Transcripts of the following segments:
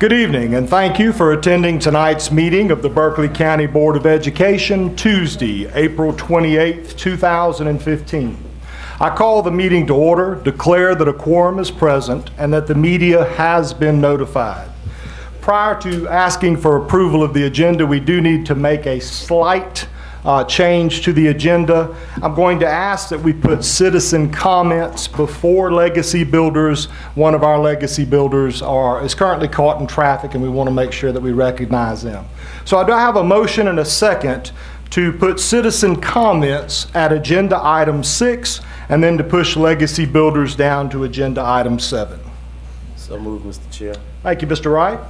Good evening, and thank you for attending tonight's meeting of the Berkeley County Board of Education, Tuesday, April 28, 2015. I call the meeting to order, declare that a quorum is present, and that the media has been notified. Prior to asking for approval of the agenda, we do need to make a slight change to the agenda. I'm going to ask that we put citizen comments before legacy builders. One of our legacy builders is currently caught in traffic, and we want to make sure that we recognize them. So I do have a motion and a second to put citizen comments at agenda item 6, and then to push legacy builders down to agenda item 7. So moved, Mr. Chair. Thank you, Mr. Wright.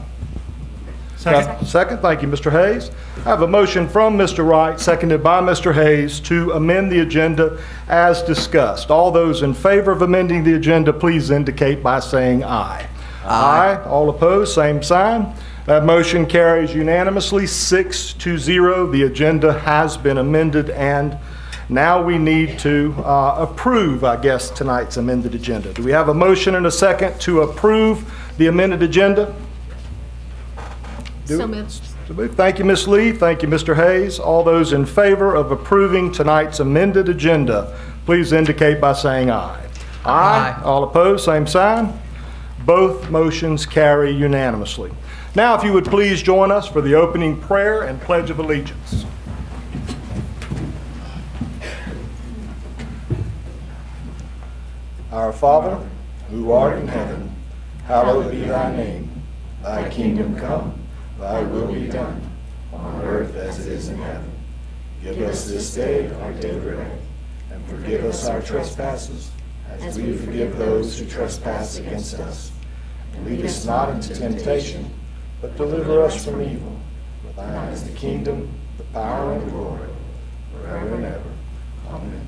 Second. Thank you, Mr. Hayes. I have a motion from Mr. Wright, seconded by Mr. Hayes, to amend the agenda as discussed. All those in favor of amending the agenda, please indicate by saying aye. Aye. All opposed, same sign. That motion carries unanimously, 6-0. The agenda has been amended, and now we need to approve, I guess, tonight's amended agenda. Do we have a motion and a second to approve the amended agenda? So moved. Thank you, Ms. Lee. Thank you, Mr. Hayes. All those in favor of approving tonight's amended agenda, please indicate by saying aye. Aye. All opposed, same sign. Both motions carry unanimously. Now, if you would please join us for the opening prayer and Pledge of Allegiance. Our Father, who art in heaven, hallowed be thy name. Thy kingdom come. Thy will be done, on earth as it is in heaven. Give us this day our daily bread, and forgive us our trespasses, as we forgive those who trespass against us. And lead us not into temptation, but deliver us from evil. For thine is the kingdom, the power, and the glory, forever and ever. Amen.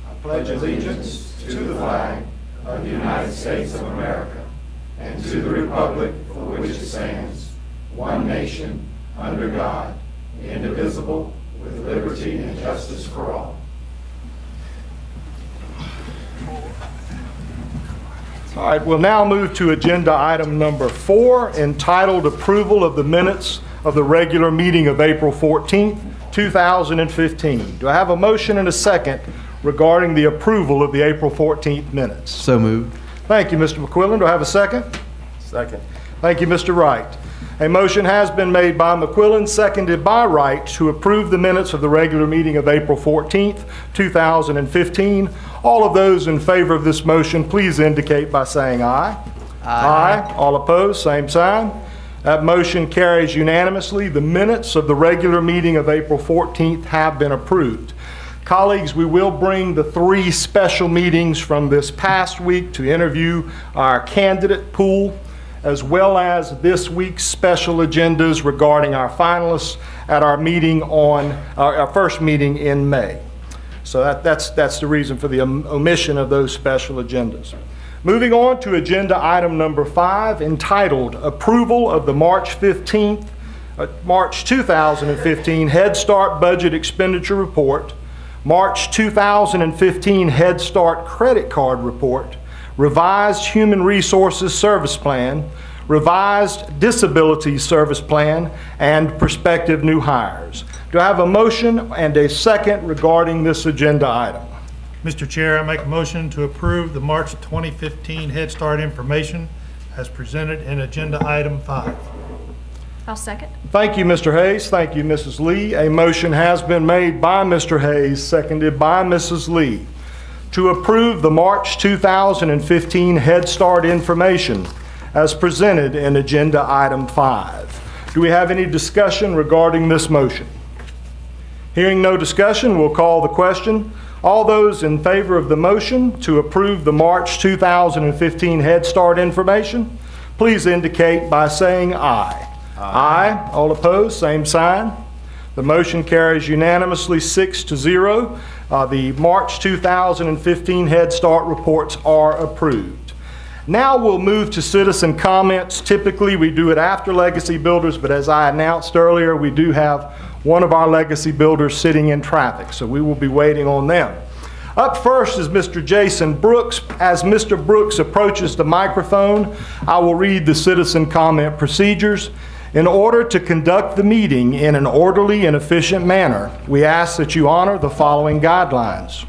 I pledge allegiance to the flag of the United States of America, and to the republic for which it stands, one nation, under God, indivisible, with liberty and justice for all. All right, we'll now move to agenda item number 4, entitled Approval of the Minutes of the Regular Meeting of April 14th, 2015. Do I have a motion and a second regarding the approval of the April 14th minutes? So moved. Thank you, Mr. McQuillan. Do I have a second? Second. Thank you, Mr. Wright. A motion has been made by McQuillan, seconded by Wright, to approve the minutes of the regular meeting of April 14th, 2015. All of those in favor of this motion, please indicate by saying aye. Aye. All opposed, same sign. That motion carries unanimously. The minutes of the regular meeting of April 14th have been approved. Colleagues, we will bring the 3 special meetings from this past week to interview our candidate pool, as well as this week's special agendas regarding our finalists at our meeting on our first meeting in May. So that's the reason for the omission of those special agendas. Moving on to agenda item number 5, entitled Approval of the March 2015 Head Start Budget Expenditure Report, March 2015 Head Start Credit Card Report, Revised Human Resources Service Plan, Revised Disability Service Plan, and Prospective New Hires. Do I have a motion and a second regarding this agenda item? Mr. Chair, I make a motion to approve the March 2015 Head Start information as presented in agenda item 5. I'll second. Thank you, Mr. Hayes. Thank you, Mrs. Lee. A motion has been made by Mr. Hayes, seconded by Mrs. Lee, to approve the March 2015 Head Start information as presented in agenda item 5. Do we have any discussion regarding this motion? Hearing no discussion, we'll call the question. All those in favor of the motion to approve the March 2015 Head Start information, please indicate by saying aye. Aye. All opposed, same sign. The motion carries unanimously, 6-0. The March 2015 Head Start reports are approved. Now we'll move to citizen comments. Typically we do it after legacy builders, but as I announced earlier, we do have one of our legacy builders sitting in traffic, so we will be waiting on them. Up first is Mr. Jason Brooks. As Mr. Brooks approaches the microphone, I will read the citizen comment procedures. In order to conduct the meeting in an orderly and efficient manner, we ask that you honor the following guidelines.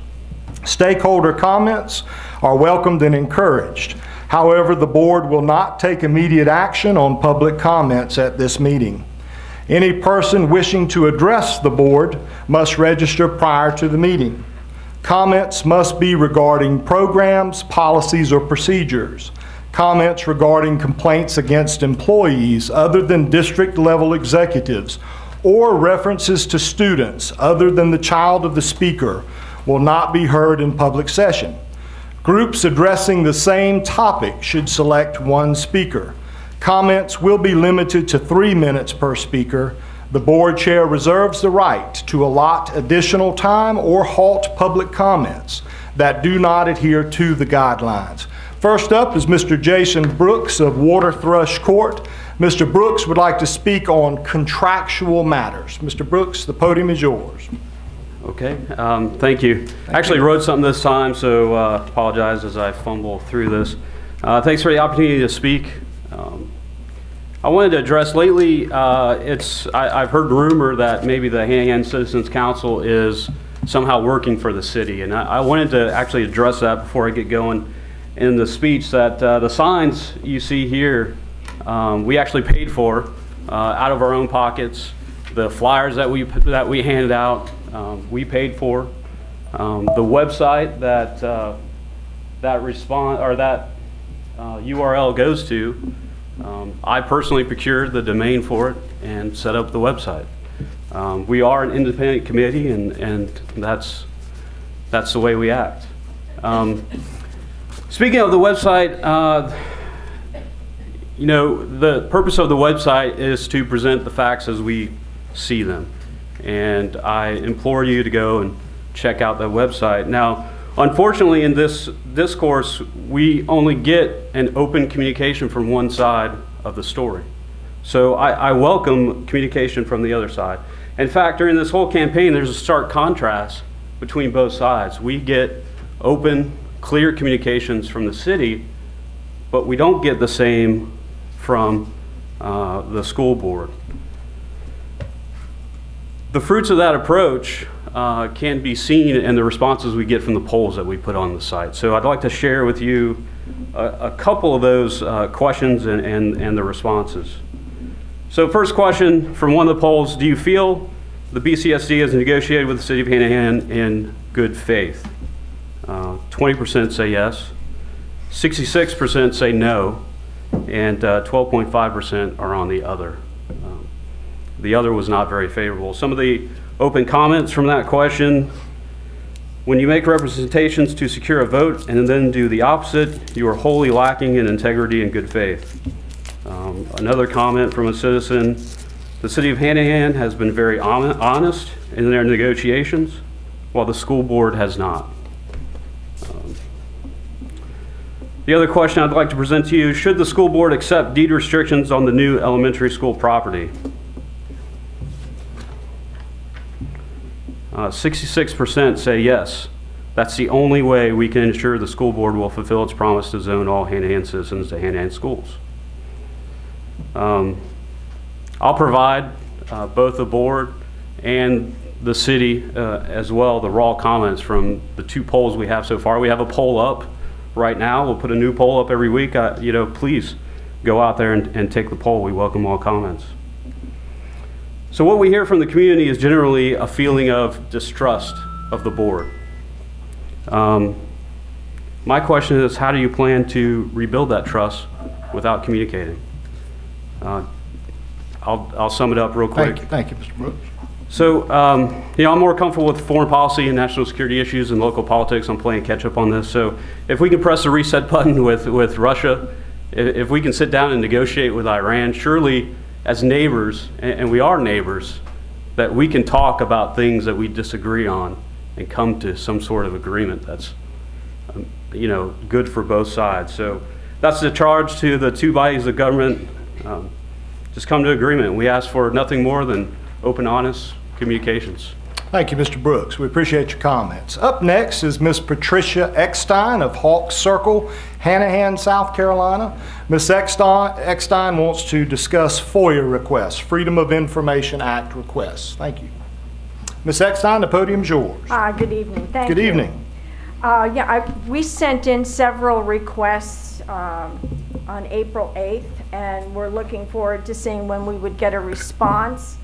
Stakeholder comments are welcomed and encouraged. However, the board will not take immediate action on public comments at this meeting. Any person wishing to address the board must register prior to the meeting. Comments must be regarding programs, policies, or procedures. Comments regarding complaints against employees other than district-level executives or references to students other than the child of the speaker will not be heard in public session. Groups addressing the same topic should select one speaker. Comments will be limited to 3 minutes per speaker. The board chair reserves the right to allot additional time or halt public comments that do not adhere to the guidelines. First up is Mr. Jason Brooks of Water Thrush Court. Mr. Brooks would like to speak on contractual matters. Mr. Brooks, the podium is yours. Okay, thank you. I actually wrote something this time, so apologize as I fumble through this. Thanks for the opportunity to speak. I wanted to address lately, I've heard rumor that maybe the Hanahan Citizens Council is somehow working for the city, and I wanted to actually address that before I get going in the speech, that the signs you see here, we actually paid for out of our own pockets. The flyers that we handed out, we paid for. The website that URL goes to, I personally procured the domain for it and set up the website. We are an independent committee, and that's the way we act. Speaking of the website, you know, the purpose of the website is to present the facts as we see them. And I implore you to go and check out that website. Now, unfortunately, in this discourse, we only get an open communication from one side of the story. So I welcome communication from the other side. In fact, during this whole campaign, there's a stark contrast between both sides. We get open, clear communications from the city, but we don't get the same from the school board. The fruits of that approach can be seen in the responses we get from the polls that we put on the site. So I'd like to share with you a couple of those questions and the responses. So first question from one of the polls: do you feel the BCSD has negotiated with the City of Hanahan in good faith? 20% say yes, 66% say no, and 12.5% are on the other. The other was not very favorable. Some of the open comments from that question: when you make representations to secure a vote and then do the opposite, you are wholly lacking in integrity and good faith. Another comment from a citizen: the City of Hanahan has been very honest in their negotiations, while the school board has not. The other question I'd like to present to you: should the school board accept deed restrictions on the new elementary school property? 66% say yes. That's the only way we can ensure the school board will fulfill its promise to zone all Hanahan citizens to Hanahan schools. I'll provide both the board and the city as well the raw comments from the two polls we have so far. We have a poll up right now. We'll put a new poll up every week. You know, please go out there and take the poll. We welcome all comments. So what we hear from the community is generally a feeling of distrust of the board. My question is, how do you plan to rebuild that trust without communicating? I'll sum it up real quick. Thank you, Mr. Brooks. So, you know, I'm more comfortable with foreign policy and national security issues and local politics. I'm playing catch up on this. So if we can press the reset button with Russia, if we can sit down and negotiate with Iran, surely as neighbors, and we are neighbors, that we can talk about things that we disagree on and come to some sort of agreement that's, you know, good for both sides. So that's the charge to the two bodies of government. Just come to agreement. We ask for nothing more than open, honest communications. Thank you, Mr. Brooks. We appreciate your comments. Up next is Ms. Patricia Eckstein of Hawks Circle, Hanahan, South Carolina. Ms. Eckstein wants to discuss FOIA requests, Freedom of Information Act requests. Thank you. Ms. Eckstein, the podium's yours. Good evening. Thank you. Good evening. We sent in several requests on April 8th, and we're looking forward to seeing when we would get a response.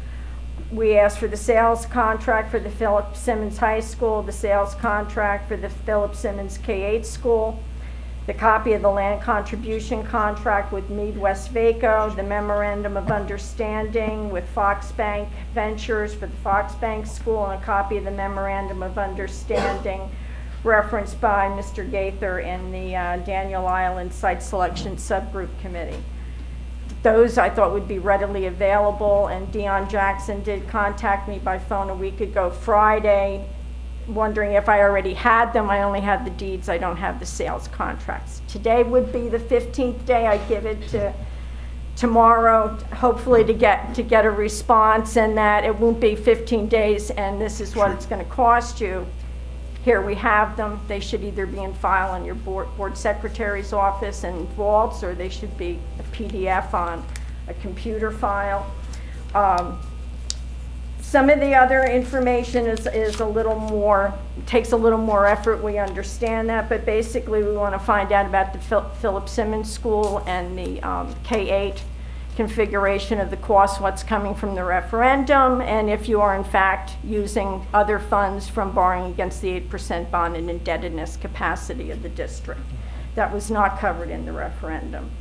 We asked for the sales contract for the Philip Simmons High School, the sales contract for the Philip Simmons K-8 school, the copy of the land contribution contract with Mead West Vaco, the memorandum of understanding with Fox Bank Ventures for the Fox Bank School, and a copy of the memorandum of understanding referenced by Mr. Gaither in the Daniel Island Site Selection Subgroup Committee. Those I thought would be readily available, and Dion Jackson did contact me by phone a week ago Friday, wondering if I already had them. I only had the deeds, I don't have the sales contracts. Today would be the 15th day. I give it to tomorrow, hopefully to get a response, and that it won't be 15 days and this is what it's going to cost you. Here we have them. They should either be in file in your board secretary's office and vaults, or they should be a PDF on a computer file. Some of the other information is a little more, takes a little more effort, we understand that, but basically we want to find out about the Philip Simmons School and the K-8 configuration of the cost, what's coming from the referendum, and if you are in fact using other funds from borrowing against the 8% bond and indebtedness capacity of the district. That was not covered in the referendum.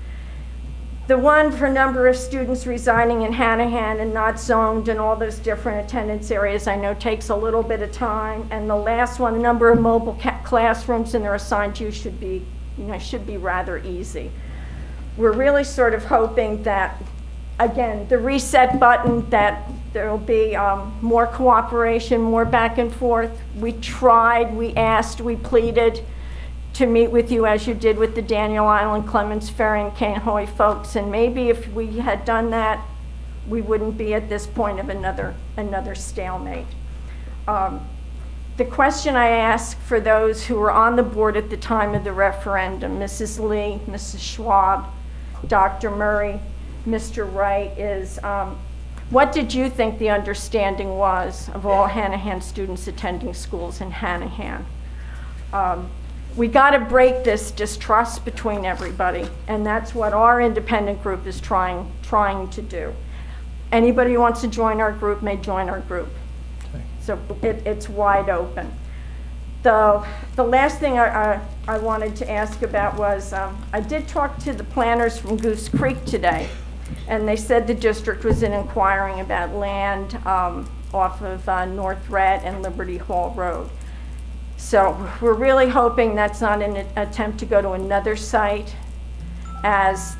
The one for number of students residing in Hanahan and not zoned and all those different attendance areas, I know takes a little bit of time. And the last one, the number of mobile classrooms and their assigned use should be rather easy. We're really sort of hoping that, again, the reset button, that there will be more cooperation, more back and forth. We tried, we asked, we pleaded to meet with you as you did with the Daniel Island, Clements Ferry, and Cane Hoy folks, and maybe if we had done that, we wouldn't be at this point of another stalemate. The question I asked for those who were on the board at the time of the referendum, Mrs. Lee, Mrs. Schwab, Dr. Murray, Mr. Wright, is what did you think the understanding was of all Hanahan students attending schools in Hanahan? We got to break this distrust between everybody, and that's what our independent group is trying to do. Anybody who wants to join our group may join our group. Okay. So it's wide open. The last thing I wanted to ask about was, I did talk to the planners from Goose Creek today, and they said the district was inquiring about land off of North Red and Liberty Hall Road. So we're really hoping that's not an attempt to go to another site, as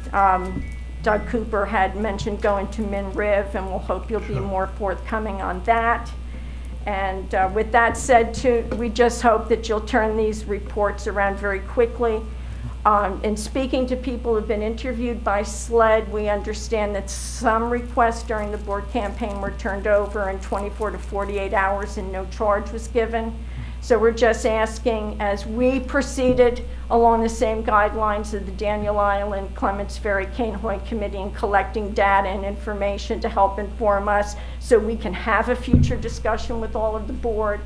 Doug Cooper had mentioned going to Min Riv, and we'll hope you'll be more forthcoming on that. And with that said, too, we just hope that you'll turn these reports around very quickly. In speaking to people who have been interviewed by SLED, we understand that some requests during the board campaign were turned over in 24 to 48 hours and no charge was given. So we're just asking, as we proceeded along the same guidelines of the Daniel Island, Clements Ferry, Cane Hoy Committee, and collecting data and information to help inform us so we can have a future discussion with all of the board,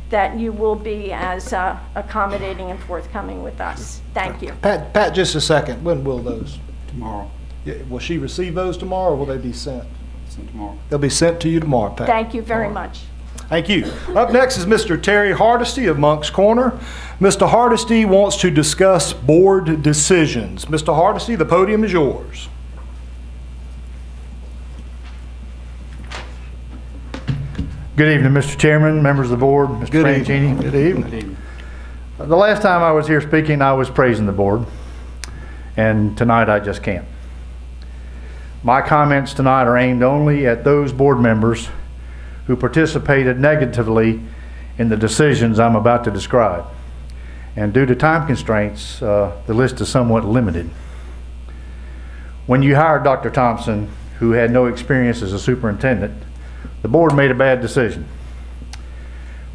that you will be as accommodating and forthcoming with us. Thank you. Pat, just a second. When will those? Tomorrow. Yeah, will she receive those tomorrow, or will they be sent? Sent tomorrow. They'll be sent to you tomorrow, Pat. Thank you very much. Thank you. Up next is Mr. Terry Hardesty of Monk's Corner. Mr. Hardesty wants to discuss board decisions. Mr. Hardesty, the podium is yours. Good evening, Mr. Chairman, members of the board, Mr. Franchini. Good evening. Good evening. The last time I was here speaking, I was praising the board, and tonight I just can't. My comments tonight are aimed only at those board members who participated negatively in the decisions I'm about to describe. And due to time constraints, the list is somewhat limited. When you hired Dr. Thompson, who had no experience as a superintendent, the board made a bad decision.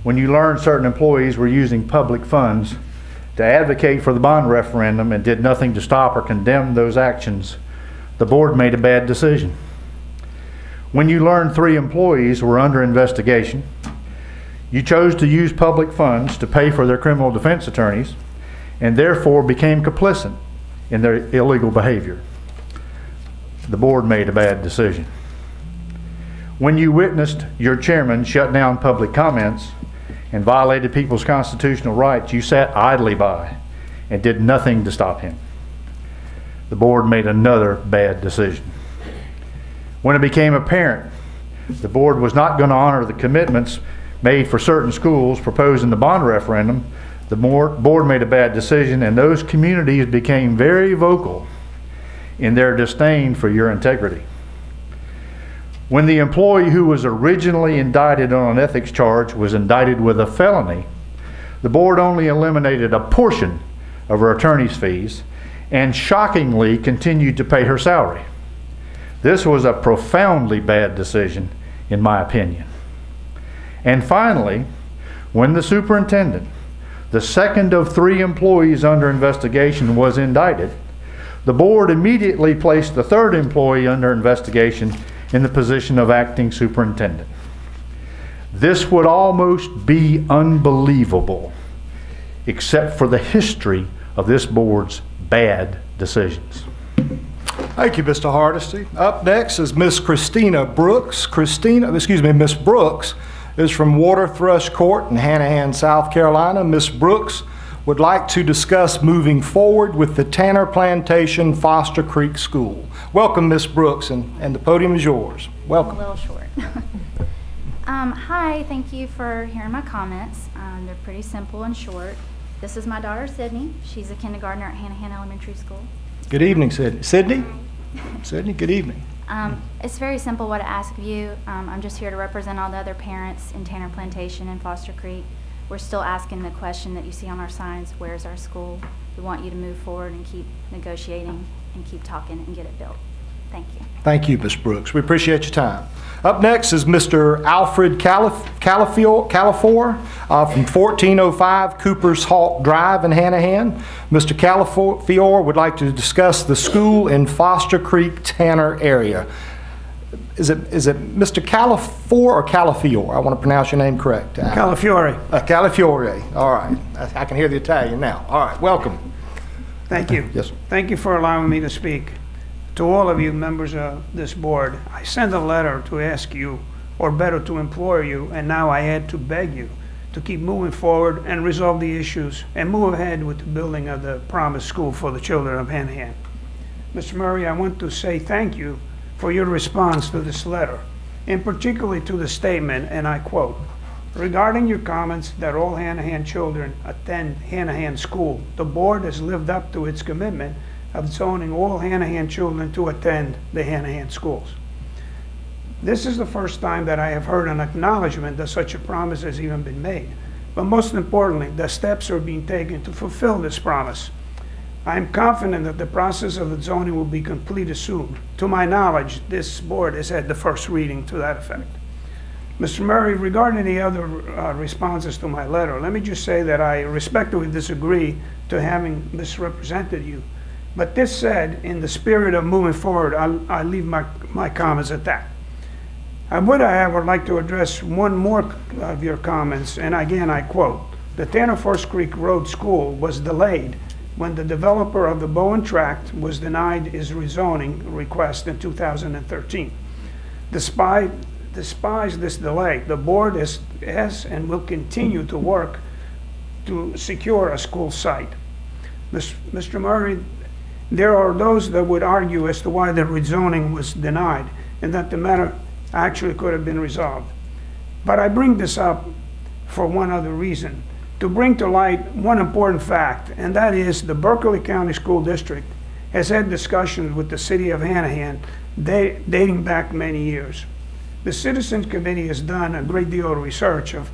when you learned certain employees were using public funds to advocate for the bond referendum and did nothing to stop or condemn those actions, the board made a bad decision. When you learned 3 employees were under investigation, you chose to use public funds to pay for their criminal defense attorneys and therefore became complicit in their illegal behavior. The board made a bad decision. When you witnessed your chairman shut down public comments and violated people's constitutional rights, you sat idly by and did nothing to stop him. The board made another bad decision. When it became apparent the board was not going to honor the commitments made for certain schools proposed in the bond referendum, the board made a bad decision, and those communities became very vocal in their disdain for your integrity. When the employee who was originally indicted on an ethics charge was indicted with a felony, the board only eliminated a portion of her attorney's fees and shockingly continued to pay her salary. This was a profoundly bad decision, in my opinion. And finally, when the superintendent, the second of 3 employees under investigation, was indicted, the board immediately placed the 3rd employee under investigation in the position of acting superintendent. This would almost be unbelievable, except for the history of this board's bad decisions. Thank you, Mr. Hardesty. Up next is Miss Christina Brooks. Miss Brooks is from Water Thrush Court in Hanahan, South Carolina. Miss Brooks would like to discuss moving forward with the Tanner Plantation Foster Creek School. Welcome, Miss Brooks, and the podium is yours. Welcome. A little short. Hi, thank you for hearing my comments. They're pretty simple and short. This is my daughter, Sydney. She's a kindergartner at Hanahan Elementary School. Good evening, Sydney. Sydney? Sydney, good evening. It's very simple what I ask of you. I'm just here to represent all the other parents in Tanner Plantation and Foster Creek. We're still asking the question that you see on our signs, where's our school? We want you to move forward and keep negotiating and keep talking and get it built. Thank you. Thank you, Ms. Brooks. We appreciate your time. Up next is Mr. Alfred Calafiore from 1405 Cooper's Halt Drive in Hanahan. Mr. Calafiore would like to discuss the school in Foster Creek, Tanner area. Is it Mr. Calafiore or Calafiore? I want to pronounce your name correct. Calafiore. Calafiore. All right. I can hear the Italian now. All right. Welcome. Thank you. Yes, sir. Thank you for allowing me to speak. To all of you members of this board, I sent a letter to ask you, or better to implore you, and now I add to beg you, to keep moving forward and resolve the issues and move ahead with the building of the promised school for the children of Hanahan. Mr. Murray, I want to say thank you for your response to this letter, and particularly to the statement, and I quote, regarding your comments that all Hanahan children attend Hanahan School, the board has lived up to its commitment of zoning all Hanahan children to attend the Hanahan schools. This is the first time that I have heard an acknowledgement that such a promise has even been made. But most importantly, the steps are being taken to fulfill this promise. I am confident that the process of the zoning will be completed soon. To my knowledge, this board has had the first reading to that effect. Mr. Murray, regarding the other responses to my letter, let me just say that I respectfully disagree to having misrepresented you. But this said, in the spirit of moving forward, I leave my comments at that. I would, however, like to address one more of your comments, and again I quote, the Tanner Foster Creek Road School was delayed when the developer of the Bowen Tract was denied his rezoning request in 2013. Despite this delay, the board has and will continue to work to secure a school site. Mr. Murray, there are those that would argue as to why the rezoning was denied and that the matter actually could have been resolved. But I bring this up for one other reason, to bring to light one important fact, and that is the Berkeley County School District has had discussions with the city of Hanahan dating back many years. The Citizens Committee has done a great deal of research of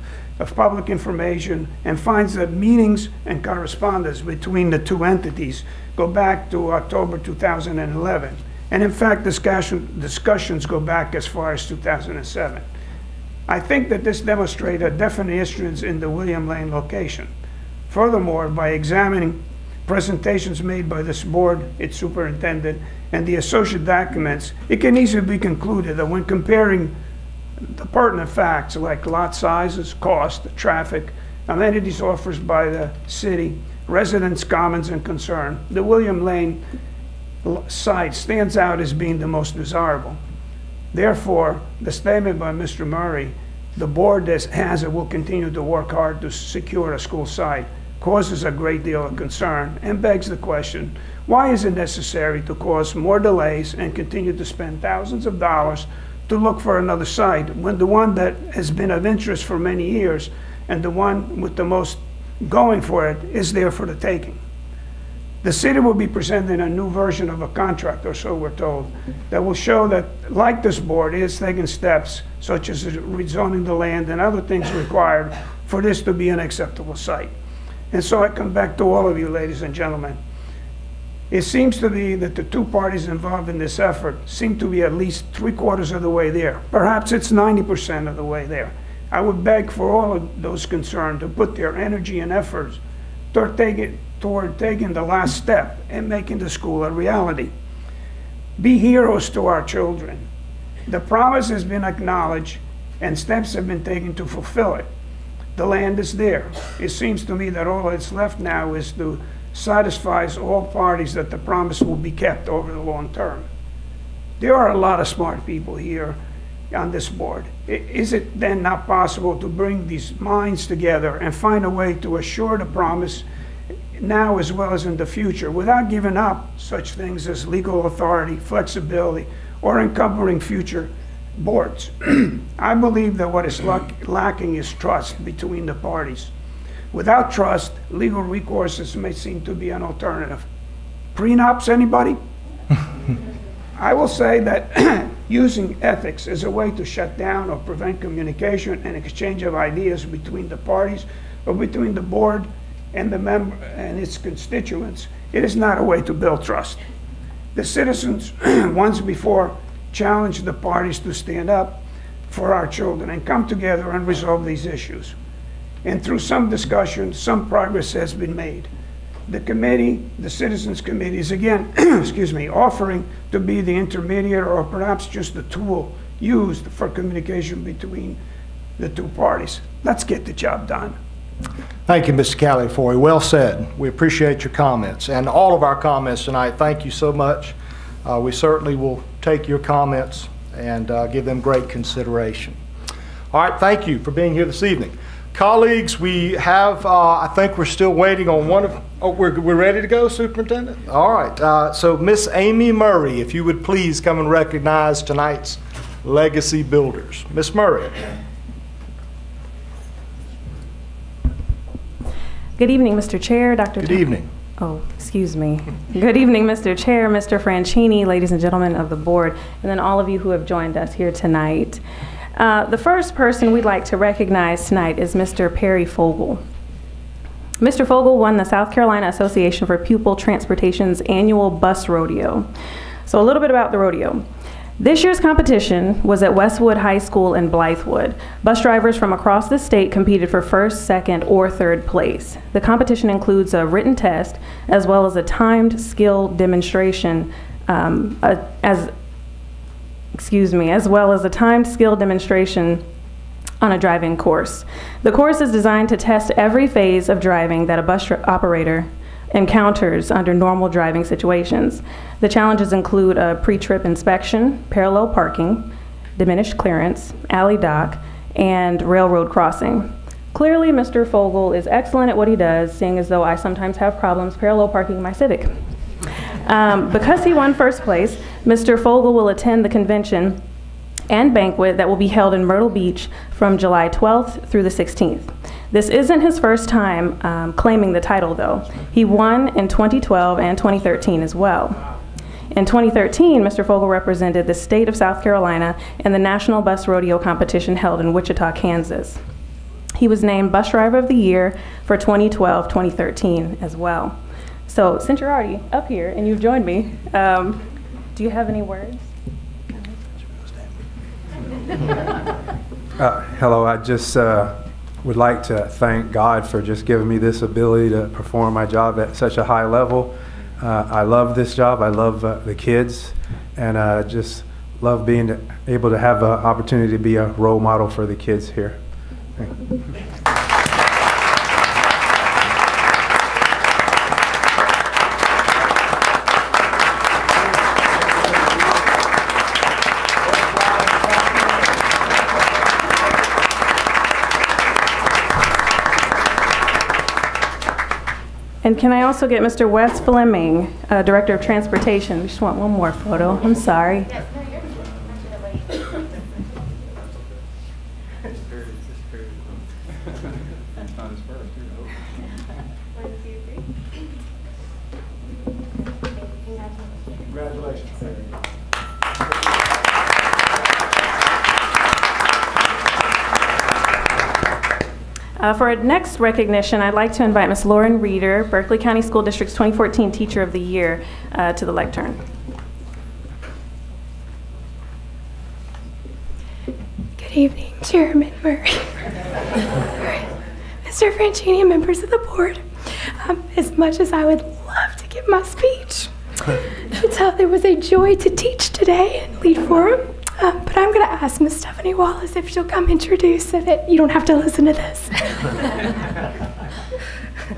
public information and finds that meetings and correspondence between the two entities go back to October 2011. And in fact, discussions go back as far as 2007. I think that this demonstrates a definite interest in the William Lane location. Furthermore, by examining presentations made by this board, its superintendent, and the associated documents, it can easily be concluded that when comparing the pertinent facts like lot sizes, cost, traffic, amenities offered by the city, residents' comments and concern, the William Lane site stands out as being the most desirable. Therefore, the statement by Mr. Murray, the board has and will continue to work hard to secure a school site, causes a great deal of concern and begs the question, why is it necessary to cause more delays and continue to spend thousands of dollars to look for another site when the one that has been of interest for many years and the one with the most going for it is there for the taking? The city will be presenting a new version of a contract, or so we're told, that will show that, like this board, it is taking steps such as rezoning the land and other things required for this to be an acceptable site. And so I come back to all of you, ladies and gentlemen. It seems to be that the two parties involved in this effort seem to be at least 3/4 of the way there. Perhaps it's 90% of the way there. I would beg for all of those concerned to put their energy and efforts toward taking the last step and making the school a reality. Be heroes to our children. The promise has been acknowledged and steps have been taken to fulfill it. The land is there. It seems to me that all that's left now is to satisfy all parties that the promise will be kept over the long term. There are a lot of smart people here on this board. Is it then not possible to bring these minds together and find a way to assure the promise now as well as in the future without giving up such things as legal authority, flexibility, or encumbering future boards? I believe that what is lacking is trust between the parties. Without trust, legal recourses may seem to be an alternative. Prenups, anybody? I will say that using ethics as a way to shut down or prevent communication and exchange of ideas between the parties or between the board and the member and its constituents, it is not a way to build trust. The citizens once before challenged the parties to stand up for our children and come together and resolve these issues. And through some discussion, some progress has been made. The committee, the Citizens Committee, is again, excuse me, offering to be the intermediate or perhaps just the tool used for communication between the two parties. Let's get the job done. Thank you, Mr. Califorri. Well said. We appreciate your comments and all of our comments tonight. Thank you so much. We certainly will take your comments and give them great consideration. All right, thank you for being here this evening. Colleagues, we have, I think we're still waiting on one of, oh, we're ready to go, Superintendent? All right, so Miss Amy Murray, if you would please come and recognize tonight's legacy builders. Miss Murray. Good evening, Mr. Chair, Dr. Good evening. Oh, excuse me. Good evening, Mr. Chair, Mr. Franchini, ladies and gentlemen of the board, and then all of you who have joined us here tonight. The first person we'd like to recognize tonight is Mr. Perry Fogel. Mr. Fogel won the South Carolina Association for Pupil Transportation's annual bus rodeo. So a little bit about the rodeo. This year's competition was at Westwood High School in Blythewood. Bus drivers from across the state competed for first, second, or third place. The competition includes a written test as well as a timed skill demonstration as well as a timed skill demonstration on a driving course. The course is designed to test every phase of driving that a bus operator encounters under normal driving situations. The challenges include a pre-trip inspection, parallel parking, diminished clearance, alley dock, and railroad crossing. Clearly, Mr. Fogel is excellent at what he does, seeing as though I sometimes have problems parallel parking my Civic. Because he won first place, Mr. Fogel will attend the convention and banquet that will be held in Myrtle Beach from July 12th through the 16th. This isn't his first time claiming the title, though. He won in 2012 and 2013 as well. In 2013, Mr. Fogel represented the state of South Carolina in the National Bus Rodeo competition held in Wichita, Kansas. He was named Bus Driver of the Year for 2012-2013 as well. So since you're already up here and you've joined me, do you have any words? Hello, I just would like to thank God for just giving me this ability to perform my job at such a high level. I love this job. I love the kids, and just love being able to have the opportunity to be a role model for the kids here. Thank you. And can I also get Mr. Wes Fleming, Director of Transportation? We just want one more photo. I'm sorry. Congratulations. For our next recognition, I'd like to invite Ms. Lauren Reeder, Berkeley County School District's 2014 Teacher of the Year, to the lectern. Good evening, Chairman Murray, Mr. Franchini, and members of the board. As much as I would love to give my speech, it was a joy to teach today and lead forum. But I'm going to ask Miss Stephanie Wallace if she'll come introduce so that you don't have to listen to this.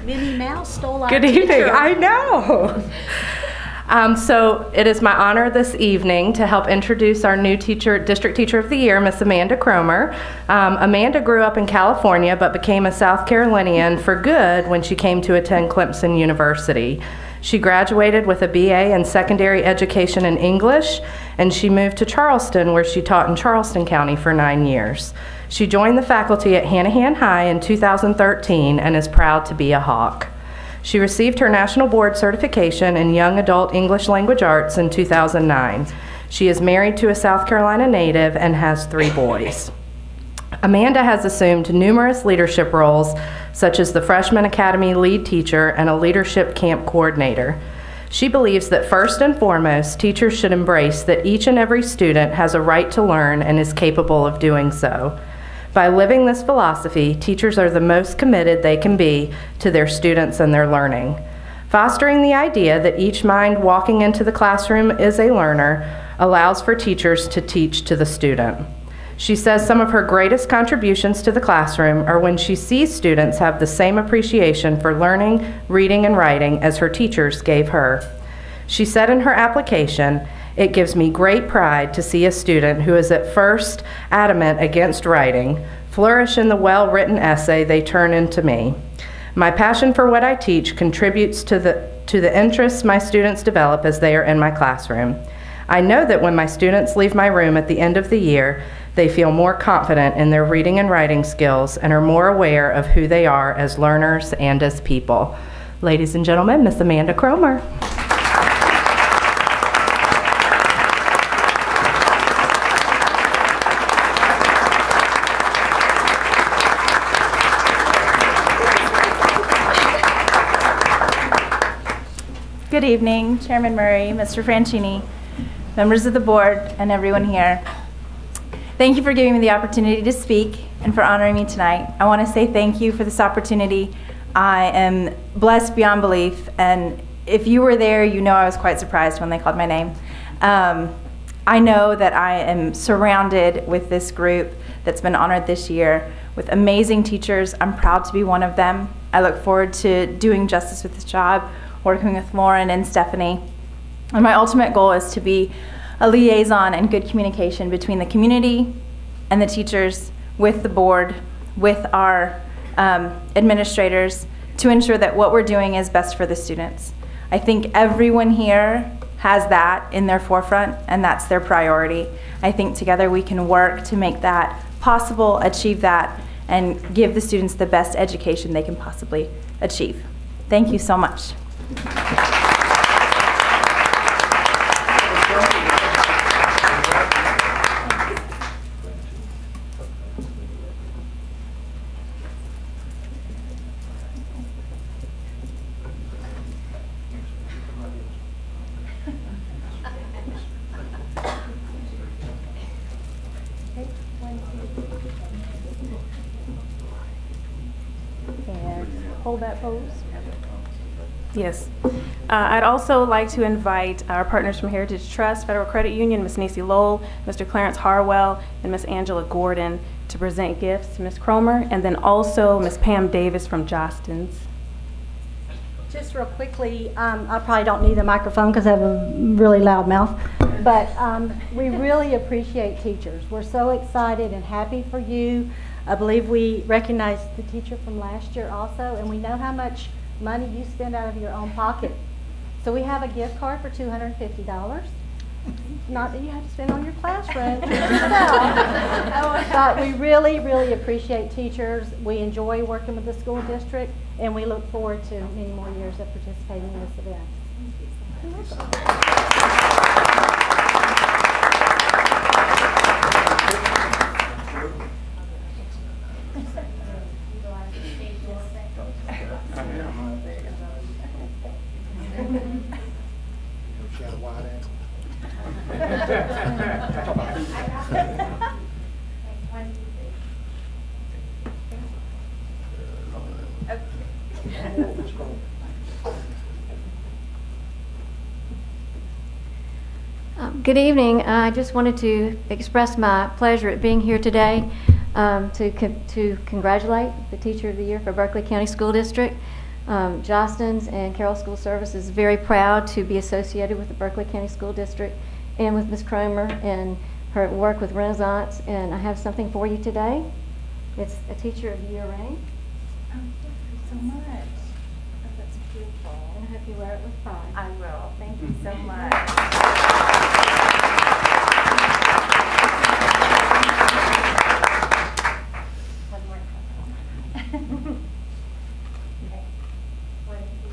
Minnie Mouse stole our Good teacher. evening. I know. So it is my honor this evening to help introduce our new District Teacher of the Year, Miss Amanda Cromer. Amanda grew up in California but became a South Carolinian for good when she came to attend Clemson University. She graduated with a BA in secondary education in English, and she moved to Charleston, where she taught in Charleston County for 9 years. She joined the faculty at Hanahan High in 2013 and is proud to be a Hawk. She received her National Board certification in Young Adult English Language Arts in 2009. She is married to a South Carolina native and has 3 boys. Amanda has assumed numerous leadership roles, such as the Freshman Academy lead teacher and a leadership camp coordinator. She believes that first and foremost, teachers should embrace that each and every student has a right to learn and is capable of doing so. By living this philosophy, teachers are the most committed they can be to their students and their learning. Fostering the idea that each mind walking into the classroom is a learner allows for teachers to teach to the student. She says some of her greatest contributions to the classroom are when she sees students have the same appreciation for learning, reading, and writing as her teachers gave her. She said in her application, "It gives me great pride to see a student who is at first adamant against writing flourish in the well-written essay they turn into me. My passion for what I teach contributes to the interests my students develop as they are in my classroom. I know that when my students leave my room at the end of the year, they feel more confident in their reading and writing skills and are more aware of who they are as learners and as people." Ladies and gentlemen, Miss Amanda Cromer. Good evening, Chairman Murray, Mr. Franchini, members of the board, and everyone here. Thank you for giving me the opportunity to speak and for honoring me tonight. I want to say thank you for this opportunity. I am blessed beyond belief, and if you were there, you know I was quite surprised when they called my name. I know that I am surrounded with this group that's been honored this year with amazing teachers. I'm proud to be one of them. I look forward to doing justice with this job, working with Lauren and Stephanie. And my ultimate goal is to be a liaison and good communication between the community and the teachers, with the board, with our administrators, to ensure that what we're doing is best for the students. I think everyone here has that in their forefront, and that's their priority. I think together we can work to make that possible, achieve that, and give the students the best education they can possibly achieve. Thank you so much. hold that pose? Yes. I'd also like to invite our partners from Heritage Trust, Federal Credit Union, Ms. Niecy Lowell, Mr. Clarence Harwell, and Ms. Angela Gordon to present gifts to Ms. Cromer, and then also Ms. Pam Davis from Jostens. Just real quickly, I probably don't need a microphone because I have a really loud mouth, but we really appreciate teachers. We're so excited and happy for you. I believe we recognized the teacher from last year also, and we know how much money you spend out of your own pocket. So we have a gift card for $250. Not that you have to spend on your classroom yourself, but we really, really appreciate teachers. We enjoy working with the school district, and we look forward to many more years of participating in this event. Good evening. I just wanted to express my pleasure at being here today to congratulate the Teacher of the Year for Berkeley County School District. Jostens and Carroll School Service is very proud to be associated with the Berkeley County School District and with Ms. Cromer and her work with Renaissance. And I have something for you today. It's a Teacher of the Year ring. Oh, thank you so much. Oh, that's beautiful. And I hope you wear it with pride. I will. Thank you so much. One more. Okay. One, two.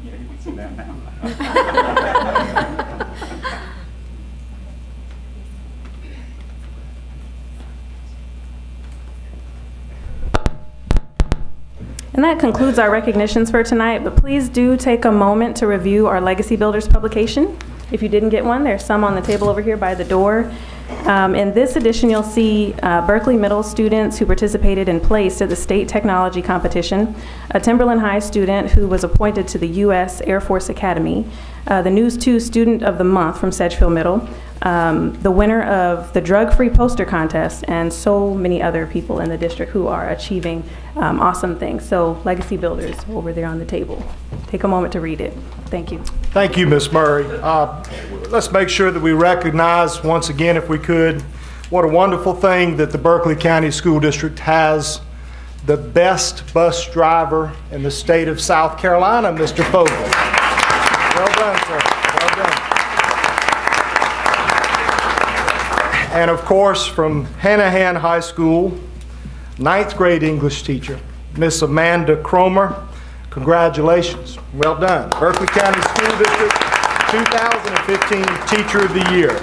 Yeah, you can see that now. And that concludes our recognitions for tonight, but please do take a moment to review our Legacy Builders publication. If you didn't get one, there's some on the table over here by the door. In this edition, you'll see Berkeley Middle students who participated and placed at the state technology competition, a Timberland High student who was appointed to the U.S. Air Force Academy, the News 2 Student of the Month from Sedgefield Middle, the winner of the drug-free poster contest, and so many other people in the district who are achieving awesome things. So Legacy Builders over there on the table. Take a moment to read it. Thank you. Thank you, Ms. Murray. Let's make sure that we recognize once again, if we could, what a wonderful thing that the Berkeley County School District has the best bus driver in the state of South Carolina, Mr. Fogel. Well done, sir. Well done. And of course, from Hanahan High School, 9th grade English teacher, Miss Amanda Cromer. Congratulations. Well done. Berkeley County School District 2015 Teacher of the Year.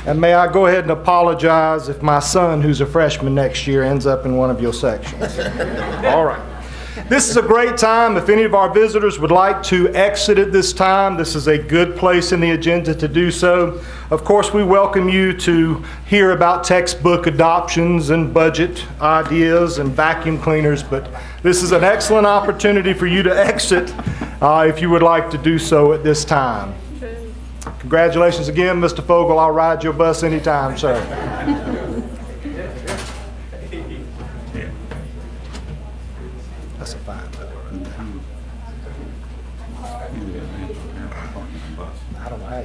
And may I go ahead and apologize if my son, who's a freshman next year, ends up in one of your sections. All right. This is a great time. If any of our visitors would like to exit at this time, this is a good place in the agenda to do so. Of course, we welcome you to hear about textbook adoptions and budget ideas and vacuum cleaners, but this is an excellent opportunity for you to exit if you would like to do so at this time. Congratulations again, Mr. Fogel. I'll ride your bus anytime, sir. That's a fine fellow right there. I don't know.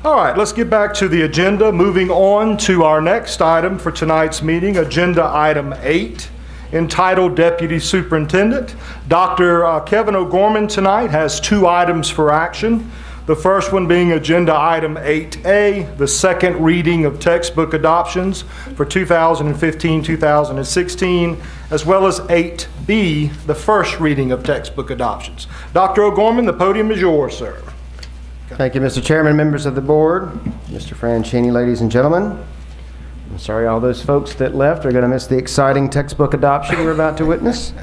All right, let's get back to the agenda. Moving on to our next item for tonight's meeting, agenda item 8, entitled Deputy Superintendent. Dr. Kevin O'Gorman tonight has 2 items for action. The first one being agenda item 8A, the second reading of textbook adoptions for 2015-2016, as well as 8B, the first reading of textbook adoptions. Dr. O'Gorman, the podium is yours, sir. Thank you, Mr. Chairman, members of the board, Mr. Franchini, ladies and gentlemen. I'm sorry, all those folks that left are going to miss the exciting textbook adoption we're about to witness.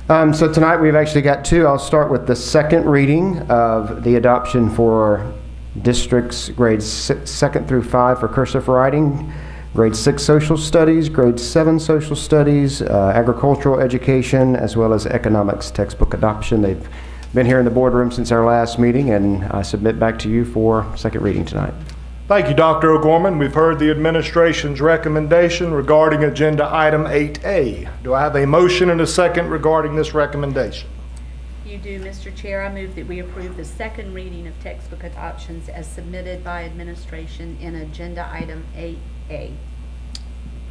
So tonight we've actually got two. I'll start with the second reading of the adoption for districts grades 2nd through 5 for cursive writing, grade 6 social studies, grade 7 social studies, agricultural education, as well as economics textbook adoption. They've been here in the boardroom since our last meeting, and I submit back to you for second reading tonight. Thank you, Dr. O'Gorman. We've heard the administration's recommendation regarding agenda item 8A. Do I have a motion and a second regarding this recommendation? You do, Mr. Chair. I move that we approve the second reading of textbook adoptions as submitted by administration in agenda item 8A.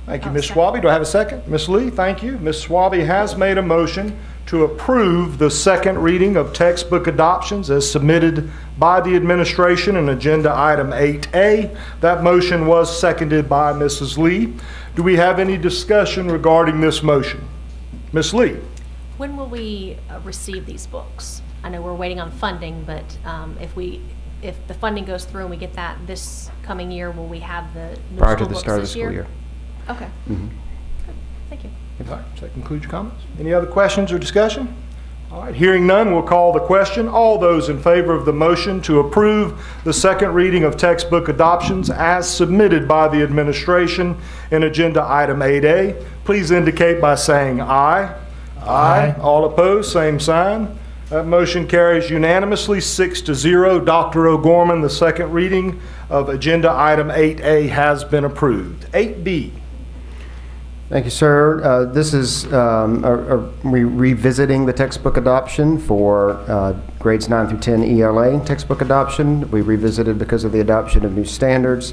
Thank you, Ms. Swaby. Do I have a second? Ms. Lee, thank you. Ms. Swaby has made a motion to approve the second reading of textbook adoptions as submitted by the administration in agenda item 8A. That motion was seconded by Mrs. Lee. Do we have any discussion regarding this motion? Ms. Lee. When will we receive these books? I know we're waiting on funding, but if the funding goes through and we get that this coming year, will we have the new prior to school the books start of the this school year? Okay. Mm-hmm. Thank you. All right, so that concludes your comments. Any other questions or discussion? All right, hearing none, we'll call the question. All those in favor of the motion to approve the second reading of textbook adoptions as submitted by the administration in agenda item 8A, please indicate by saying aye. Aye. All opposed, same sign. That motion carries unanimously 6-0. Dr. O'Gorman, the second reading of agenda item 8A has been approved. 8B. Thank you, sir. This is revisiting the textbook adoption for grades 9 through 10 ELA textbook adoption. We revisited because of the adoption of new standards.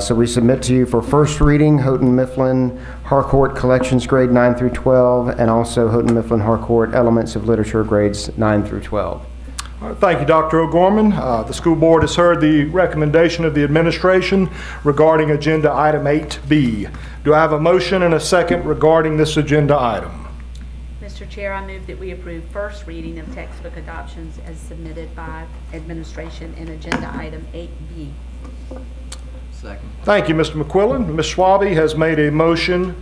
So we submit to you for first reading Houghton Mifflin Harcourt Collections grade 9 through 12, and also Houghton Mifflin Harcourt Elements of Literature grades 9 through 12. All right, thank you, Dr. O'Gorman. The school board has heard the recommendation of the administration regarding agenda item 8B. Do I have a motion and a second regarding this agenda item? Mr. Chair, I move that we approve first reading of textbook adoptions as submitted by administration in agenda item 8B. Second. Thank you, Mr. McQuillan. Ms. Swaby has made a motion,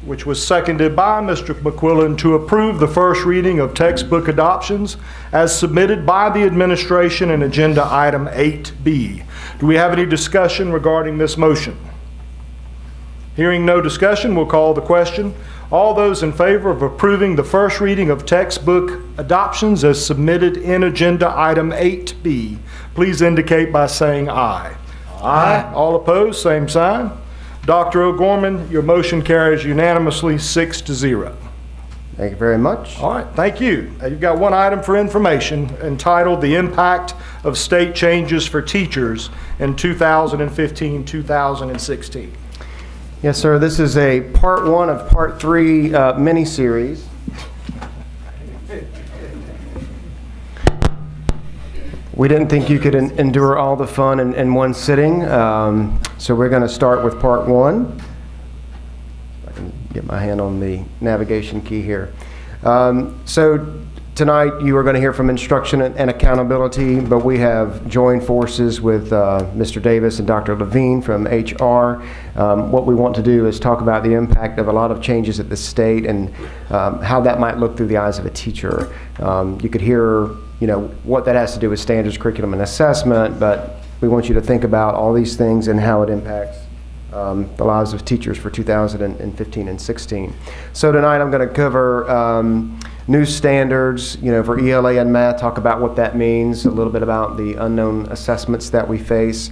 which was seconded by Mr. McQuillan, to approve the first reading of textbook adoptions as submitted by the administration in agenda item 8B. Do we have any discussion regarding this motion? Hearing no discussion, we'll call the question. All those in favor of approving the first reading of textbook adoptions as submitted in agenda item 8B, please indicate by saying aye. Aye. All opposed, same sign. Dr. O'Gorman, your motion carries unanimously 6-0. Thank you very much. All right, thank you. You've got one item for information entitled The Impact of State Changes for Teachers in 2015-2016. Yes, sir. This is a part 1 of part 3 mini-series. We didn't think you could endure all the fun in one sitting, so we're going to start with part 1. I can get my hand on the navigation key here. So tonight you are going to hear from instruction and accountability, but we have joined forces with Mr. Davis and Dr. Levine from HR. What we want to do is talk about the impact of a lot of changes at the state and how that might look through the eyes of a teacher. You could hear what that has to do with standards, curriculum, and assessment, but we want you to think about all these things and how it impacts the lives of teachers for 2015 and 16. So tonight I'm going to cover new standards, for ELA and math, talk about what that means, a little bit about the unknown assessments that we face.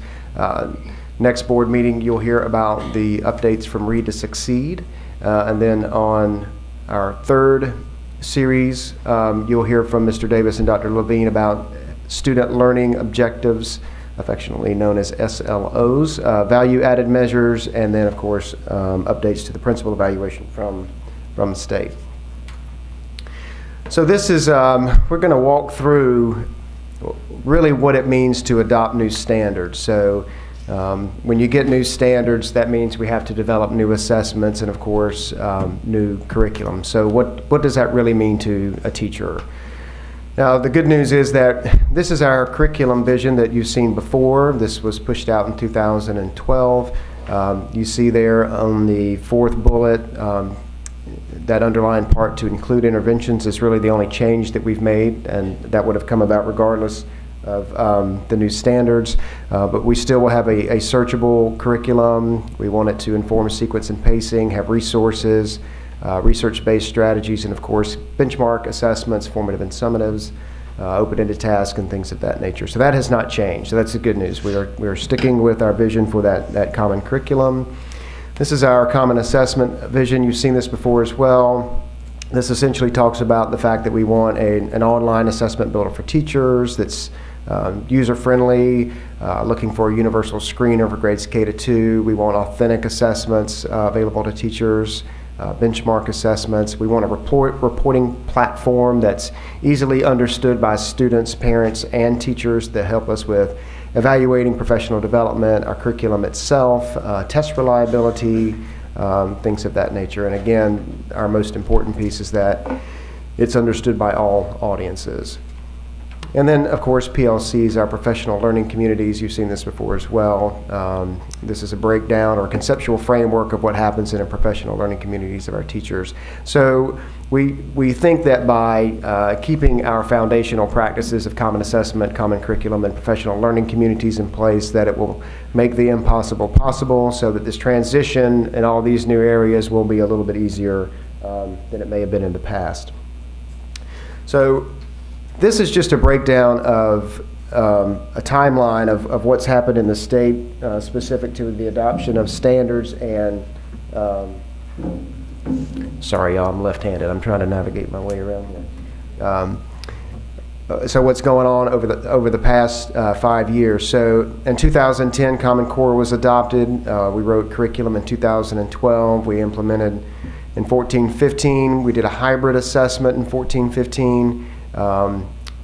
Next board meeting, you'll hear about the updates from Read to Succeed, and then on our third series, you'll hear from Mr. Davis and Dr. Levine about student learning objectives, affectionately known as SLOs, value-added measures, and then, of course, updates to the principal evaluation from the state. So this is, we're going to walk through really what it means to adopt new standards. So when you get new standards, that means we have to develop new assessments and, of course, new curriculum. So what does that really mean to a teacher? Now, the good news is that this is our curriculum vision that you've seen before. This was pushed out in 2012. You see there on the fourth bullet, that underlined part to include interventions is really the only change that we've made, and that would have come about regardless of the new standards. But we still will have a searchable curriculum. We want it to inform sequence and pacing, have resources, research-based strategies, and of course benchmark assessments, formative and summatives, open-ended tasks, and things of that nature. So that has not changed. So that's the good news. We are sticking with our vision for that common curriculum. This is our common assessment vision. You've seen this before as well. This essentially talks about the fact that we want an online assessment builder for teachers that's user-friendly, looking for a universal screener for grades K to 2. We want authentic assessments available to teachers, benchmark assessments. We want a reporting platform that's easily understood by students, parents, and teachers that help us with evaluating professional development, our curriculum itself, test reliability, things of that nature. And again, our most important piece is that it's understood by all audiences. And then, of course, PLCs, our professional learning communities. You've seen this before as well. This is a breakdown or conceptual framework of what happens in a professional learning communities of our teachers. So we think that by keeping our foundational practices of common assessment, common curriculum, and professional learning communities in place, that it will make the impossible possible, so that this transition in all these new areas will be a little bit easier than it may have been in the past. So this is just a breakdown of a timeline of what's happened in the state specific to the adoption of standards and sorry, y'all, I'm left-handed. I'm trying to navigate my way around here. So what's going on over the past 5 years? So in 2010, Common Core was adopted. We wrote curriculum in 2012. We implemented in 14-15. We did a hybrid assessment in 14-15.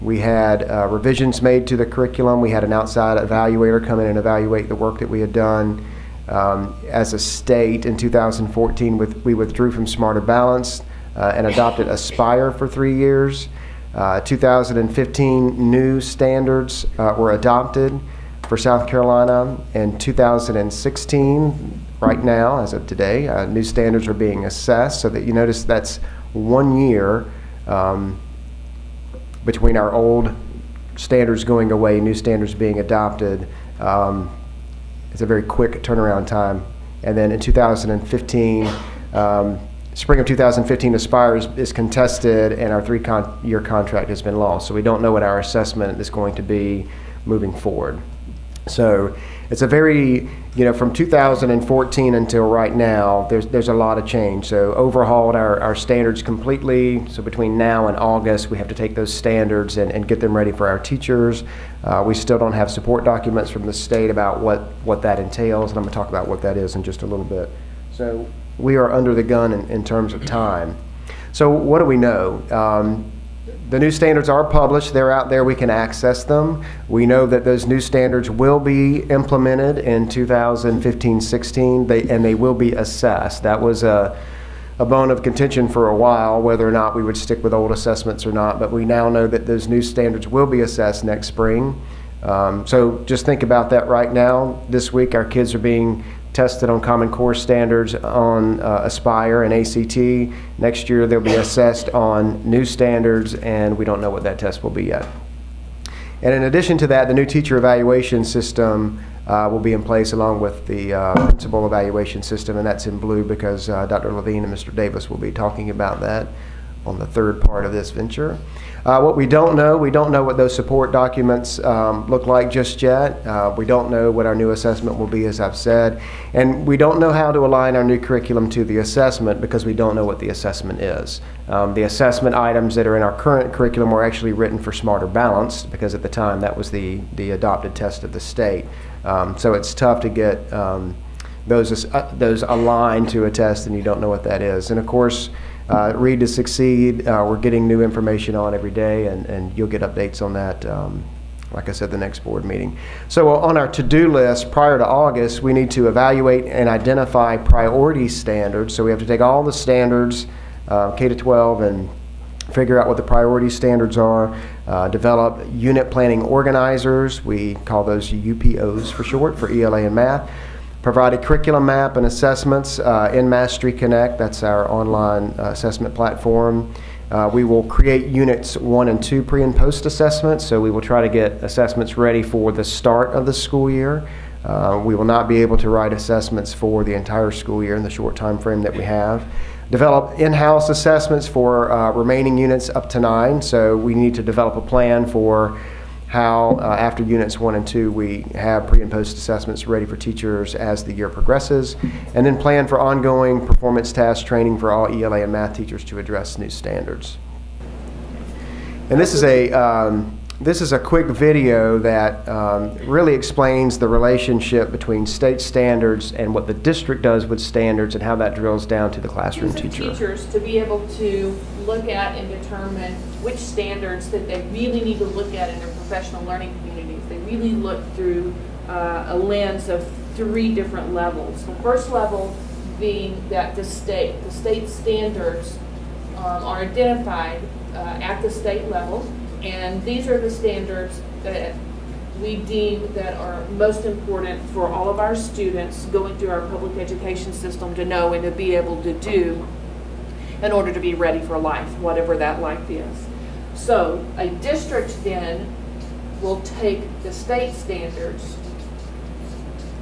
We had revisions made to the curriculum. We had an outside evaluator come in and evaluate the work that we had done. As a state, in 2014, we withdrew from Smarter Balanced and adopted Aspire for 3 years. 2015, new standards were adopted for South Carolina. In 2016, right now, as of today, new standards are being assessed, so that you notice that's 1 year between our old standards going away, new standards being adopted. It's a very quick turnaround time. And then in 2015, spring of 2015, Aspire is contested, and our 3-year contract has been lost. So we don't know what our assessment is going to be moving forward. So it's a very, from 2014 until right now, there's a lot of change. So overhauled our standards completely. So between now and August, we have to take those standards and get them ready for our teachers. We still don't have support documents from the state about what that entails, and I'm going to talk about what that is in just a little bit. So we are under the gun in terms of time. So what do we know? The new standards are published. They're out there. We can access them. We know that those new standards will be implemented in 2015-16, and they will be assessed. That was a bone of contention for a while, whether or not we would stick with old assessments or not, but we now know that those new standards will be assessed next spring. So just think about that right now. This week, our kids are being tested on Common Core standards on Aspire and ACT. Next year they'll be assessed on new standards, and we don't know what that test will be yet. And in addition to that, the new teacher evaluation system will be in place along with the principal evaluation system, and that's in blue because Dr. Levine and Mr. Davis will be talking about that on the third part of this venture. What we don't know what those support documents look like just yet. We don't know what our new assessment will be, as I've said. And we don't know how to align our new curriculum to the assessment because we don't know what the assessment is. The assessment items that are in our current curriculum were actually written for Smarter Balanced because at the time that was the adopted test of the state. So it's tough to get those aligned to a test and you don't know what that is. And of course, Read to Succeed, we're getting new information on every day, and you'll get updates on that, like I said, the next board meeting. So on our to-do list prior to August, we need to evaluate and identify priority standards. So we have to take all the standards, K to 12, and figure out what the priority standards are, develop unit planning organizers. We call those UPOs for short, for ELA and math. provide a curriculum map and assessments in Mastery Connect. That's our online assessment platform. We will create units 1 and 2 pre and post assessments, so we will try to get assessments ready for the start of the school year. We will not be able to write assessments for the entire school year in the short time frame that we have. Develop in-house assessments for remaining units up to 9, so we need to develop a plan for how after units 1 and 2 we have pre and post assessments ready for teachers as the year progresses, and then plan for ongoing performance task training for all ELA and math teachers to address new standards. And this is a quick video that really explains the relationship between state standards and what the district does with standards and how that drills down to the classroom teacher. Teachers to be able to look at and determine which standards that they really need to look at in their professional learning communities. They really look through a lens of 3 different levels. The first level being that the state standards are identified at the state level, and these are the standards that we deem that are most important for all of our students going through our public education system to know and to be able to do in order to be ready for life, whatever that life is. So a district then will take the state standards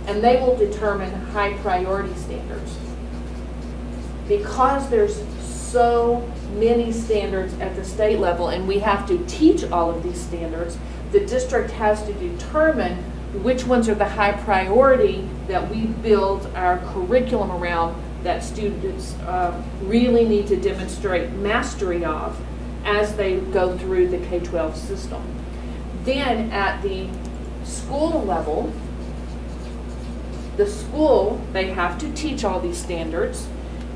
and they will determine high priority standards. Because there's so many standards at the state level and we have to teach all of these standards, the district has to determine which ones are the high priority that we build our curriculum around, that students really need to demonstrate mastery of as they go through the K-12 system. Then at the school level, the school, they have to teach all these standards.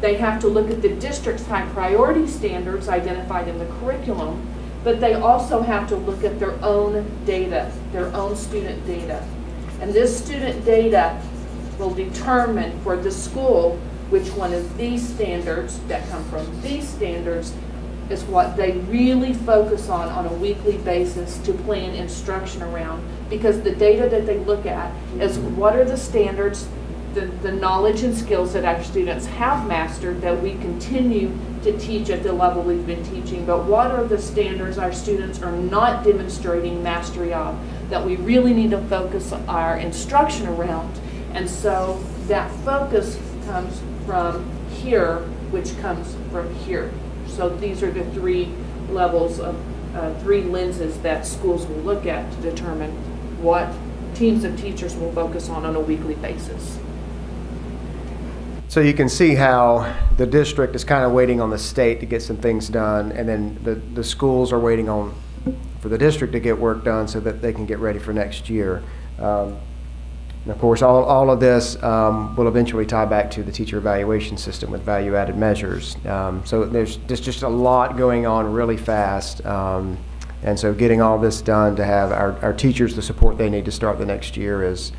They have to look at the district's high priority standards identified in the curriculum, but they also have to look at their own data, their own student data. And this student data will determine for the school which one of these standards that come from these standards is what they really focus on a weekly basis to plan instruction around. Because the data that they look at is what are the standards, the knowledge and skills that our students have mastered that we continue to teach at the level we've been teaching, but what are the standards our students are not demonstrating mastery of that we really need to focus our instruction around. And so that focus comes from here, which comes from here. So these are the 3 levels of 3 lenses that schools will look at to determine what teams of teachers will focus on a weekly basis. So you can see how the district is kind of waiting on the state to get some things done, and then the schools are waiting for the district to get work done so that they can get ready for next year. And of course, all of this will eventually tie back to the teacher evaluation system with value-added measures. So there's just a lot going on really fast. And so getting all this done to have our teachers the support they need to start the next year is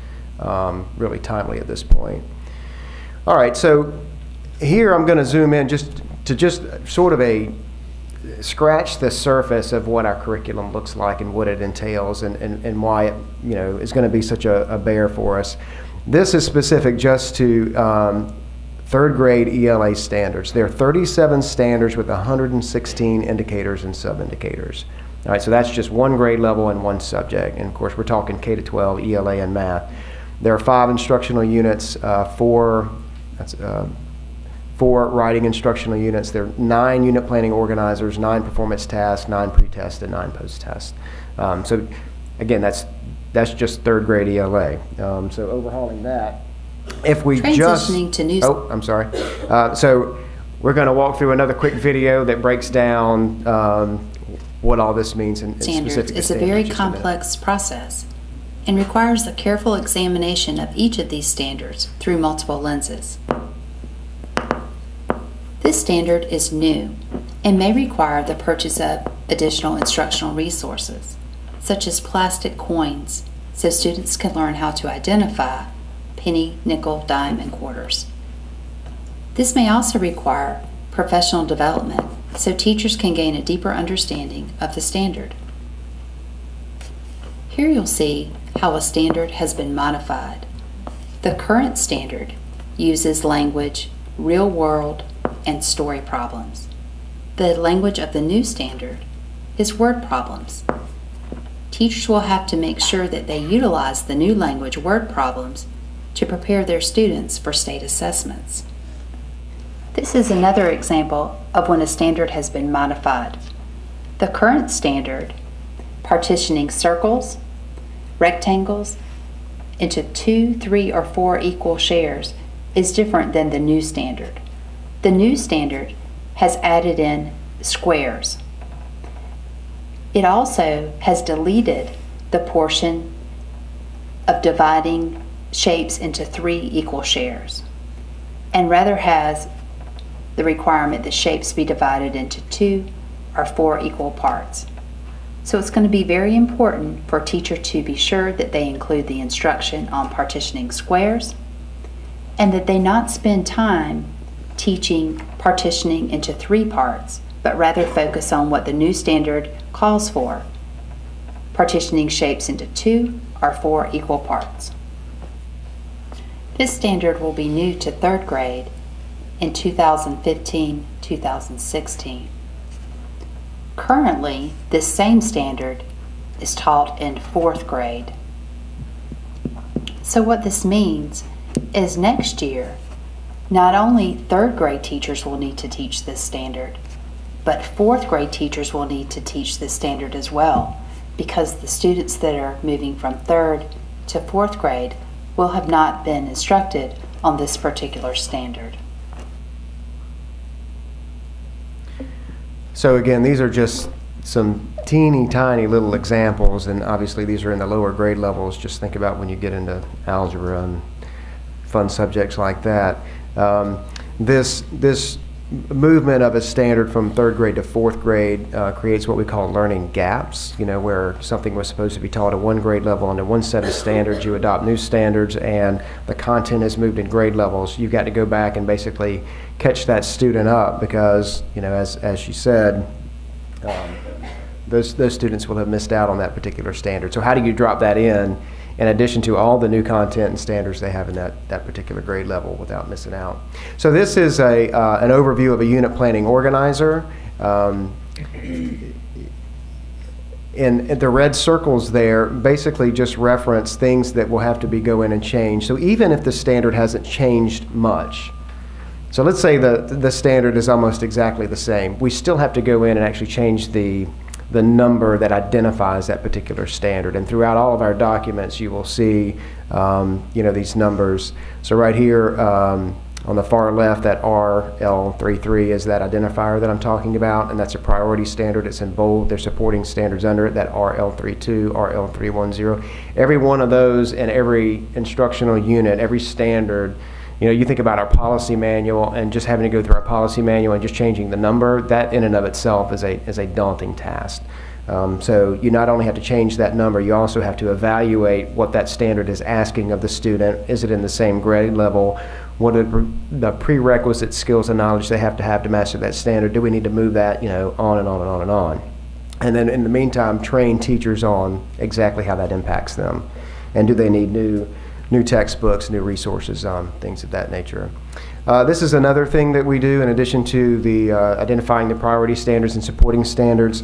really timely at this point. All right, so here I'm going to zoom in just sort of scratch the surface of what our curriculum looks like and what it entails and why it is going to be such a bear for us. This is specific just to 3rd grade ELA standards. There are 37 standards with 116 indicators and sub-indicators. All right, so that's just 1 grade level and 1 subject. And of course, we're talking K to 12, ELA, and math. There are 5 instructional units, 4 writing instructional units. There are 9 unit planning organizers, 9 performance tasks, 9 pre-test, and 9 post-test. So again, that's just 3rd grade ELA. So overhauling that, if we Transitioning to new. Oh, I'm sorry. So we're going to walk through another quick video that breaks down what all this means in Standards is a very complex process and requires a careful examination of each of these standards through multiple lenses. This standard is new and may require the purchase of additional instructional resources, such as plastic coins, so students can learn how to identify penny, nickel, dime, and quarters. This may also require professional development, so teachers can gain a deeper understanding of the standard. Here you'll see how a standard has been modified. The current standard uses language, real world, and story problems. The language of the new standard is word problems. Teachers will have to make sure that they utilize the new language word problems to prepare their students for state assessments. This is another example of when a standard has been modified. The current standard, partitioning circles, rectangles, into 2, 3, or 4 equal shares, is different than the new standard. The new standard has added in squares. It also has deleted the portion of dividing shapes into 3 equal shares, and rather has the requirement that shapes be divided into 2 or 4 equal parts. So it's going to be very important for a teacher to be sure that they include the instruction on partitioning squares, and that they not spend time teaching partitioning into 3 parts, but rather focus on what the new standard calls for, partitioning shapes into 2 or 4 equal parts. This standard will be new to 3rd grade in 2015-2016. Currently, this same standard is taught in 4th grade. So what this means is next year, not only 3rd grade teachers will need to teach this standard, but 4th grade teachers will need to teach this standard as well, because the students that are moving from 3rd to 4th grade will have not been instructed on this particular standard. So again, these are just some teeny tiny little examples, and obviously these are in the lower grade levels. Just think about when you get into algebra and fun subjects like that. This movement of a standard from 3rd grade to 4th grade creates what we call learning gaps, where something was supposed to be taught at one grade level under one set of standards, you adopt new standards, and the content has moved in grade levels. You've got to go back and basically catch that student up because, as she said, those students will have missed out on that particular standard. So how do you drop that in addition to all the new content and standards they have in that particular grade level without missing out? So this is an overview of a unit planning organizer. And the red circles there basically just reference things that will have to go in and change. So even if the standard hasn't changed much, so let's say the standard is almost exactly the same, we still have to go in and actually change the number that identifies that particular standard. And throughout all of our documents, you will see, these numbers. So right here on the far left, that RL33 is that identifier that I'm talking about, and that's a priority standard. It's in bold. There's supporting standards under it, that RL32, RL310. Every one of those in every instructional unit, every standard, you think about our policy manual and just having to go through our policy manual and just changing the number, that in and of itself is a daunting task. So you not only have to change that number, you also have to evaluate what that standard is asking of the student. Is it in the same grade level? What are the prerequisite skills and knowledge they have to master that standard? Do we need to move that, on and on and on and on? And then in the meantime, train teachers on exactly how that impacts them. And do they need new textbooks, new resources, things of that nature. This is another thing that we do in addition to the identifying the priority standards and supporting standards.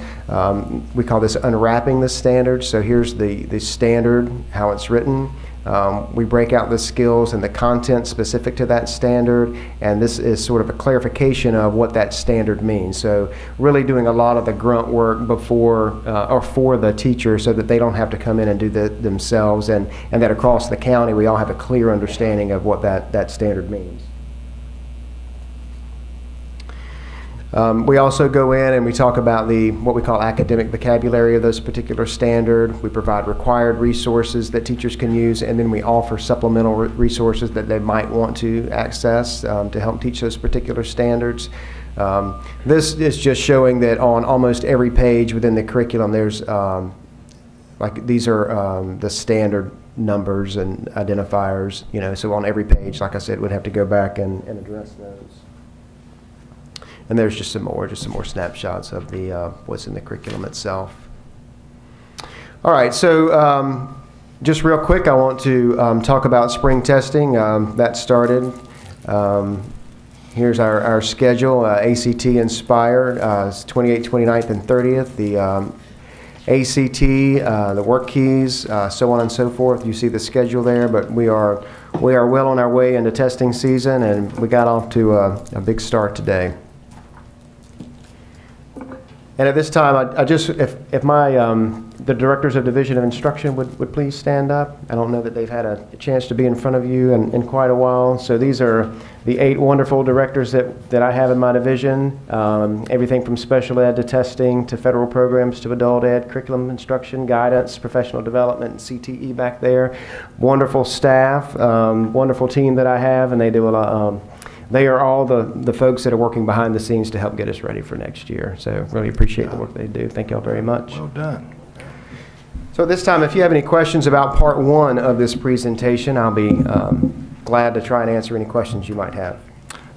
We call this unwrapping the standard. So here's the standard, how it's written. We break out the skills and the content specific to that standard, and this is sort of a clarification of what that standard means. So really doing a lot of the grunt work before or for the teacher so that they don't have to come in and do that themselves, and that across the county we all have a clear understanding of what that standard means. We also go in and we talk about what we call academic vocabulary of those particular standard. We provide required resources that teachers can use, and then we offer supplemental resources that they might want to access to help teach those particular standards. This is just showing that on almost every page within the curriculum there's these are the standard numbers and identifiers, so on every page, like I said, we'd have to go back and address those. And there's just some more snapshots of what's in the curriculum itself. All right, so Just real quick, I want to talk about spring testing. That started. Here's our schedule. ACT Inspire, 28th, 29th, and 30th. The ACT, the work keys, so on and so forth. You see the schedule there, but we are well on our way into testing season, and we got off to a big start today. And at this time, I just, if my, the directors of Division of Instruction would please stand up. I don't know that they've had a chance to be in front of you in quite a while. So these are the 8 wonderful directors that I have in my division. Everything from special ed to testing to federal programs to adult ed, curriculum instruction, guidance, professional development, and CTE back there. Wonderful staff, wonderful team that I have, and they do a lot. They are all the folks that are working behind the scenes to help get us ready for next year. So really appreciate the work they do. Thank you all very much. Well done. So at this time, if you have any questions about part 1 of this presentation, I'll be glad to try and answer any questions you might have.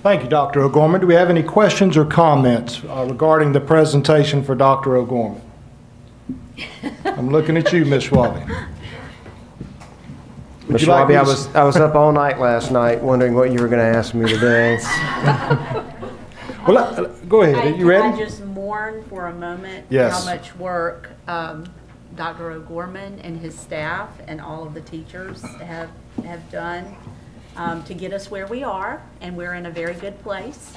Thank you, Dr. O'Gorman. Do we have any questions or comments regarding the presentation for Dr. O'Gorman? I'm looking at you, Ms. Schwabe. Ms. Schwabe, I was up all night last night wondering what you were going to ask me today. Well, go ahead. Are you ready? I just mourn for a moment Yes. how much work Dr. O'Gorman and his staff and all of the teachers have done to get us where we are, and we're in a very good place,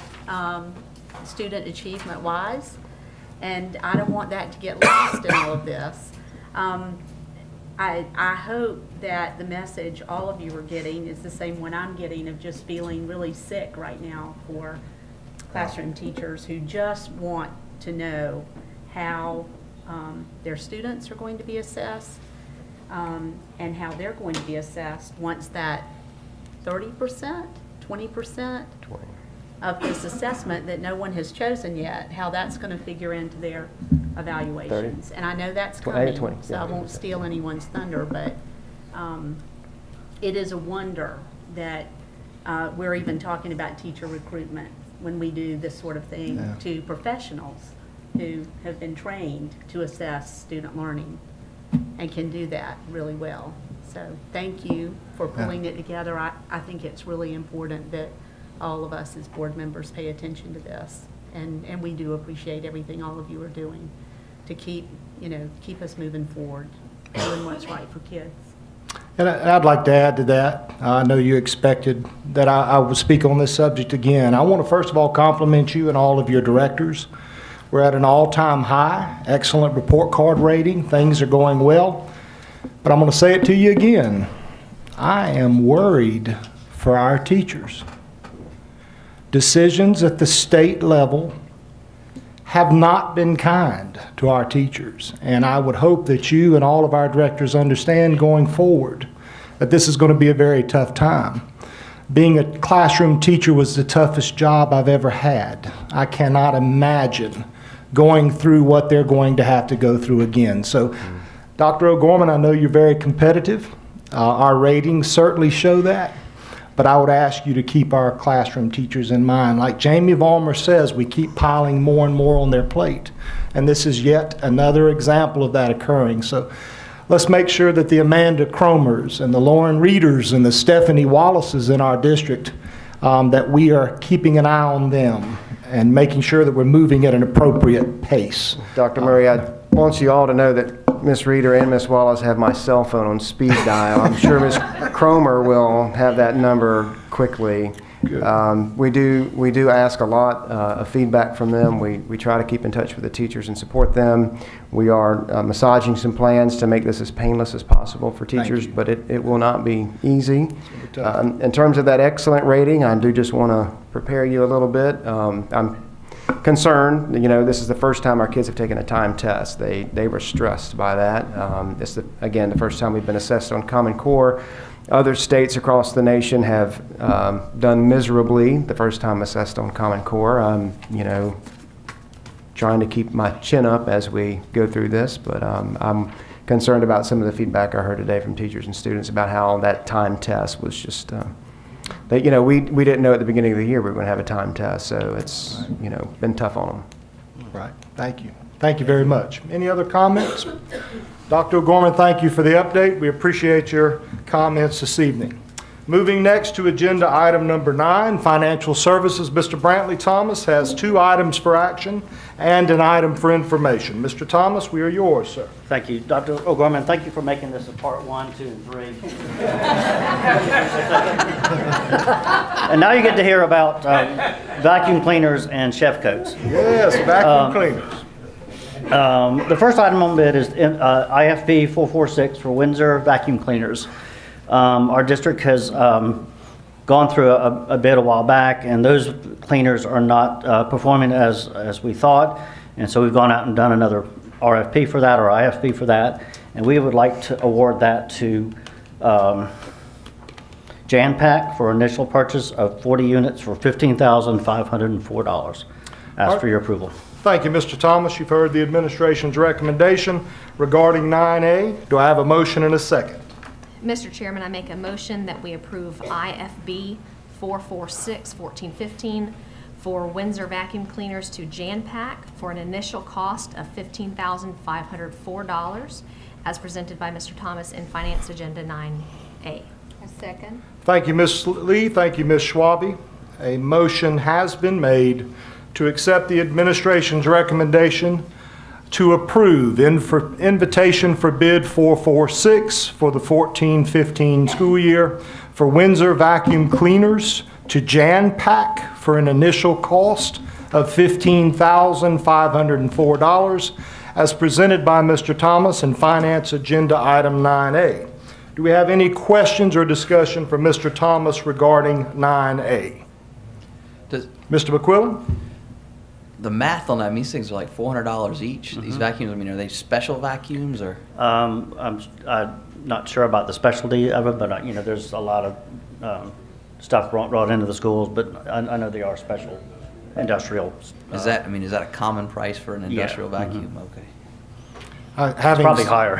student achievement-wise, and I don't want that to get lost in all of this. I hope that the message all of you are getting is the same one I'm getting, of just feeling really sick right now for classroom teachers who just want to know how their students are going to be assessed and how they're going to be assessed once that 30%, 20% of this assessment that no one has chosen yet, how that's going to figure into their evaluations. 30. And I know that's coming, 20, so yeah. I won't steal anyone's thunder, but it is a wonder that we're even talking about teacher recruitment when we do this sort of thing to professionals who have been trained to assess student learning and can do that really well. So thank you for pulling it together. I think it's really important that all of us as board members pay attention to this, and we do appreciate everything all of you are doing to keep us moving forward, doing what's right for kids. And I'd like to add to that. I know you expected that I would speak on this subject again. I want to first of all compliment you and all of your directors. We're at an all-time high, excellent report card rating. Things are going well. But I'm going to say it to you again. I am worried for our teachers. Decisions at the state level have not been kind to our teachers. And I would hope that you and all of our directors understand going forward that this is going to be a very tough time. Being a classroom teacher was the toughest job I've ever had. I cannot imagine going through what they're going to have to go through again. So, Dr. O'Gorman, I know you're very competitive. Our ratings certainly show that. But I would ask you to keep our classroom teachers in mind. Like Jamie Vollmer says, we keep piling more and more on their plate. And this is yet another example of that occurring. So let's make sure that the Amanda Cromers and the Lauren Reeders and the Stephanie Wallaces in our district, that we are keeping an eye on them and making sure that we're moving at an appropriate pace. Dr. Murray, I want you all to know that Ms. Reeder and Ms. Wallace have my cell phone on speed dial. I'm sure Ms. Cromer will have that number quickly. We do ask a lot of feedback from them. We try to keep in touch with the teachers and support them. We are massaging some plans to make this as painless as possible for teachers, but it will not be easy. In terms of that excellent rating, I do just want to prepare you a little bit. I'm concerned. This is the first time our kids have taken a time test. They were stressed by that. It's again the first time we've been assessed on Common Core. Other states across the nation have done miserably the first time assessed on Common Core. I'm trying to keep my chin up as we go through this, but I'm concerned about some of the feedback I heard today from teachers and students about how that time test was just. We didn't know at the beginning of the year we were going to have a time test, so it's been tough on them. Right. Thank you. Thank you very much. Any other comments? Dr. O'Gorman, thank you for the update. We appreciate your comments this evening. Moving next to agenda item number 9, financial services. Mr. Brantley Thomas has 2 items for action and an item for information. Mr. Thomas, we are yours, sir. Thank you. Dr. O'Gorman, thank you for making this a part 1, 2, and 3. And now you get to hear about vacuum cleaners and chef coats. Yes, vacuum cleaners. The first item on bid is IFB 446 for Windsor vacuum cleaners. Our district has gone through a bid a while back, and those cleaners are not performing as we thought, and so we've gone out and done another RFP for that, or IFB for that, and we would like to award that to Janpack for initial purchase of 40 units for $15,504. Ask for your approval. Thank you, Mr. Thomas. You've heard the administration's recommendation regarding 9A. Do I have a motion and a second? Mr. Chairman, I make a motion that we approve IFB 446-1415 for Windsor vacuum cleaners to Janpack for an initial cost of $15,504 as presented by Mr. Thomas in Finance Agenda 9A. A second. Thank you, Ms. Lee. Thank you, Ms. Schwabe. A motion has been made to accept the administration's recommendation to approve invitation for bid 446 for the 14-15 school year for Windsor vacuum cleaners to Janpack for an initial cost of $15,504 as presented by Mr. Thomas in Finance Agenda Item 9A. Do we have any questions or discussion from Mr. Thomas regarding 9A? Mr. McQuillan? The math on that, these things are like $400 each. These vacuums, I mean, are they special vacuums or? I'm not sure about the specialty of it, but you know, there's a lot of stuff brought into the schools, but I know they are special industrial. Is that, I mean, is that a common price for an industrial vacuum? Okay. It's probably higher.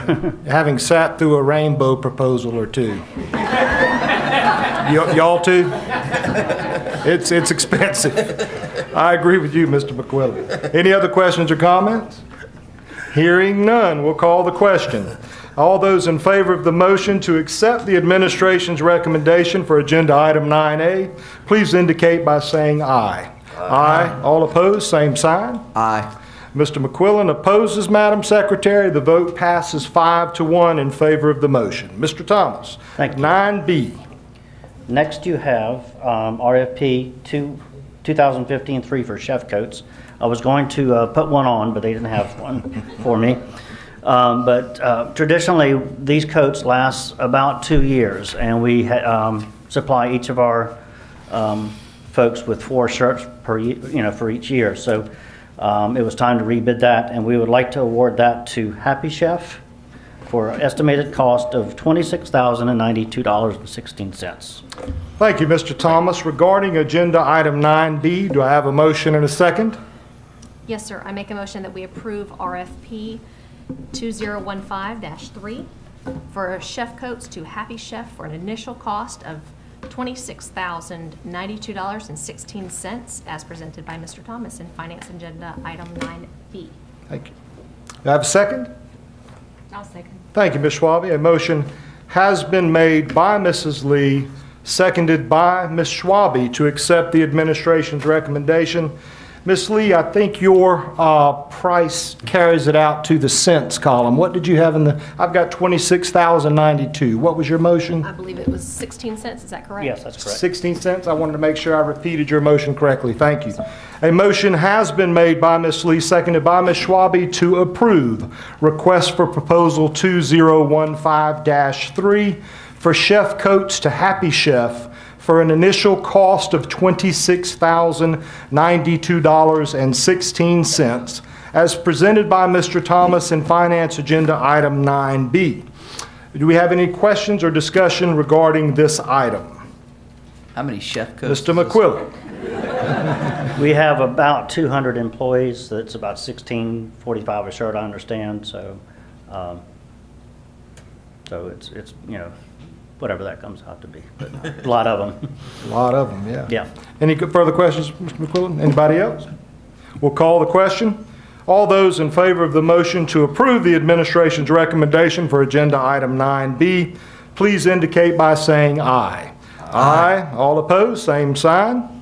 Having sat through a rainbow proposal or two. Y'all too? It's expensive. I agree with you, Mr. McQuillan. Any other questions or comments? Hearing none, we'll call the question. All those in favor of the motion to accept the administration's recommendation for agenda item 9A, please indicate by saying aye. Aye. All opposed, same sign. Aye. Mr. McQuillan opposes, Madam Secretary. The vote passes 5-1 in favor of the motion. Mr. Thomas. Thank you. 9B. Next you have RFP 2015-3 for chef coats. I was going to put one on, but they didn't have one for me. Traditionally, these coats last about 2 years, and we supply each of our folks with 4 shirts per for each year. So it was time to rebid that, and we would like to award that to Happy Chef for an estimated cost of $26,092.16. Thank you, Mr. Thomas. Regarding agenda item 9B, do I have a motion and a second? Yes, sir. I make a motion that we approve RFP 2015-3 for chef coats to Happy Chef for an initial cost of $26,092.16 as presented by Mr. Thomas in Finance Agenda Item 9B. Thank you. Do I have a second? I'll second. Thank you, Ms. Schwabe. A motion has been made by Mrs. Lee, seconded by Ms. Schwabe to accept the administration's recommendation. Ms. Lee, I think your price carries it out to the cents column. What did you have in the, I've got $26,092. What was your motion? I believe it was 16 cents. Is that correct? Yes, that's correct. 16 cents. I wanted to make sure I repeated your motion correctly. Thank you. A motion has been made by Ms. Lee, seconded by Ms. Schwabe to approve request for proposal 2015-3 for chef coats to Happy Chef for an initial cost of $26,092.16 as presented by Mr. Thomas in Finance Agenda Item 9B. Do we have any questions or discussion regarding this item? How many chef coats? Mr. McQuillan. We have about 200 employees. That's about $16.45 a shirt, I understand. So, it's whatever that comes out to be. But a lot of them. A lot of them, yeah. Yeah. Any further questions, Mr. McQuillan? Anybody else? We'll call the question. All those in favor of the motion to approve the administration's recommendation for agenda item 9B, please indicate by saying aye. Aye. All opposed, same sign.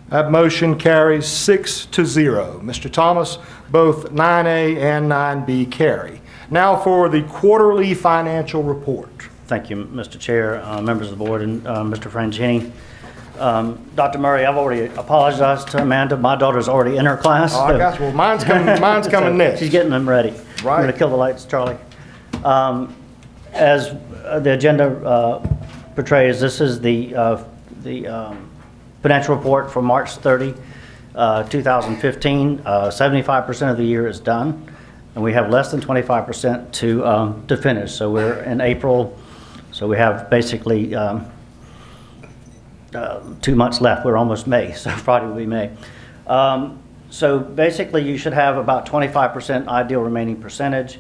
That motion carries 6-0. Mr. Thomas, both 9A and 9B carry. Now for the quarterly financial report. Thank you, Mr. Chair, members of the board, and Mr. Franchini. Dr. Murray, I've already apologized to Amanda. My daughter's already in her class. Oh, I got you. Well, mine's coming next. She's getting them ready. Right. I'm going to kill the lights, Charlie. As the agenda portrays, this is the financial report for March 30, 2015. 75% of the year is done, and we have less than 25% to finish. So we're in April, so we have basically 2 months left. We're almost May, so Friday will be May. So basically, you should have about 25% ideal remaining percentage.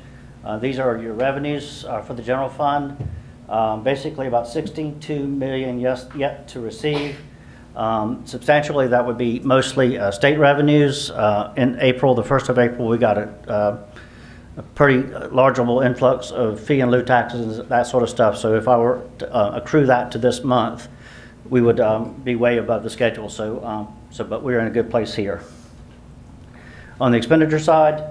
These are your revenues for the general fund. Basically, about $62 million yet to receive. Substantially, that would be mostly state revenues. In April, the 1st of April, we got a pretty large influx of fee and lieu taxes and that sort of stuff. So if I were to accrue that to this month, we would be way above the schedule. But we're in a good place here. On the expenditure side,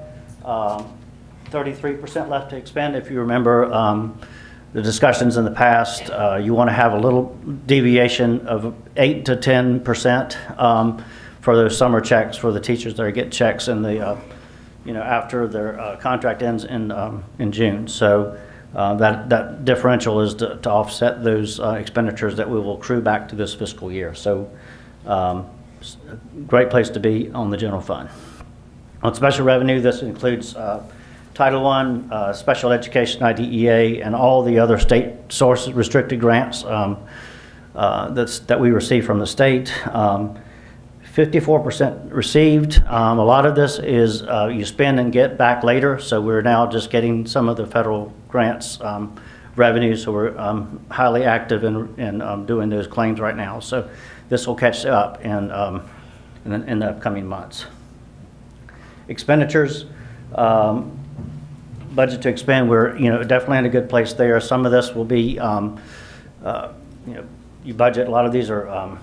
33% left to expend. If you remember the discussions in the past, you want to have a little deviation of 8 to 10% for those summer checks for the teachers that get checks in the after their contract ends in June. So that differential is to offset those expenditures that we will accrue back to this fiscal year. So great place to be on the general fund. On special revenue, this includes Title I, Special Education IDEA, and all the other state source restricted grants that we receive from the state. 54% received. A lot of this is you spend and get back later, so we're now just getting some of the federal grants revenue, so we're highly active in doing those claims right now. So this will catch up in the upcoming months. Expenditures, budget to expend, we're definitely in a good place there. Some of this will be, you budget, a lot of these are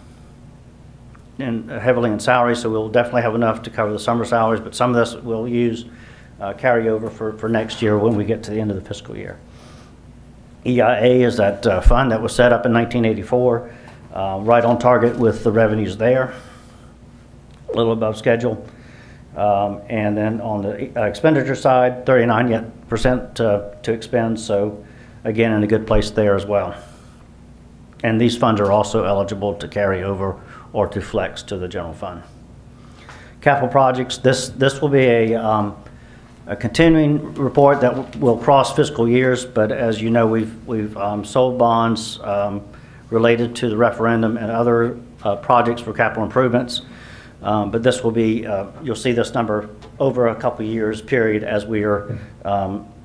heavily in salaries, so we'll definitely have enough to cover the summer salaries, but some of this we'll use carry over for next year when we get to the end of the fiscal year. EIA is that fund that was set up in 1984, right on target with the revenues there, a little above schedule. And then on the expenditure side, 39% to expend, so again in a good place there as well. And these funds are also eligible to carry over or to flex to the general fund. Capital projects, this will be a continuing report that will cross fiscal years, but as you know, we've sold bonds related to the referendum and other projects for capital improvements. But this will be, you'll see this number over a couple years period as we are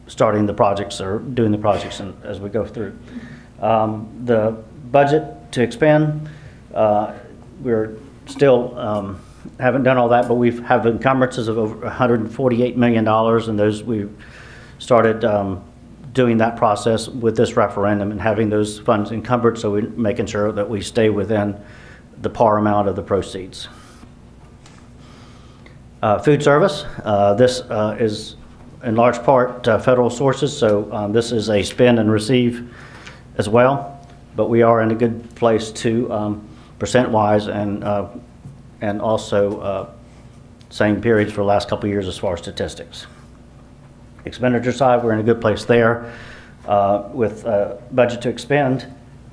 starting the projects or doing the projects as we go through. The budget to expend, we're still haven't done all that, but we have encumbrances of over $148 million, and those we've started doing that process with this referendum and having those funds encumbered, so we're making sure that we stay within the par amount of the proceeds. Food service, this is in large part federal sources, so this is a spend and receive as well, but we are in a good place to percent-wise and also same periods for the last couple of years as far as statistics. Expenditure side, we're in a good place there with budget to expend,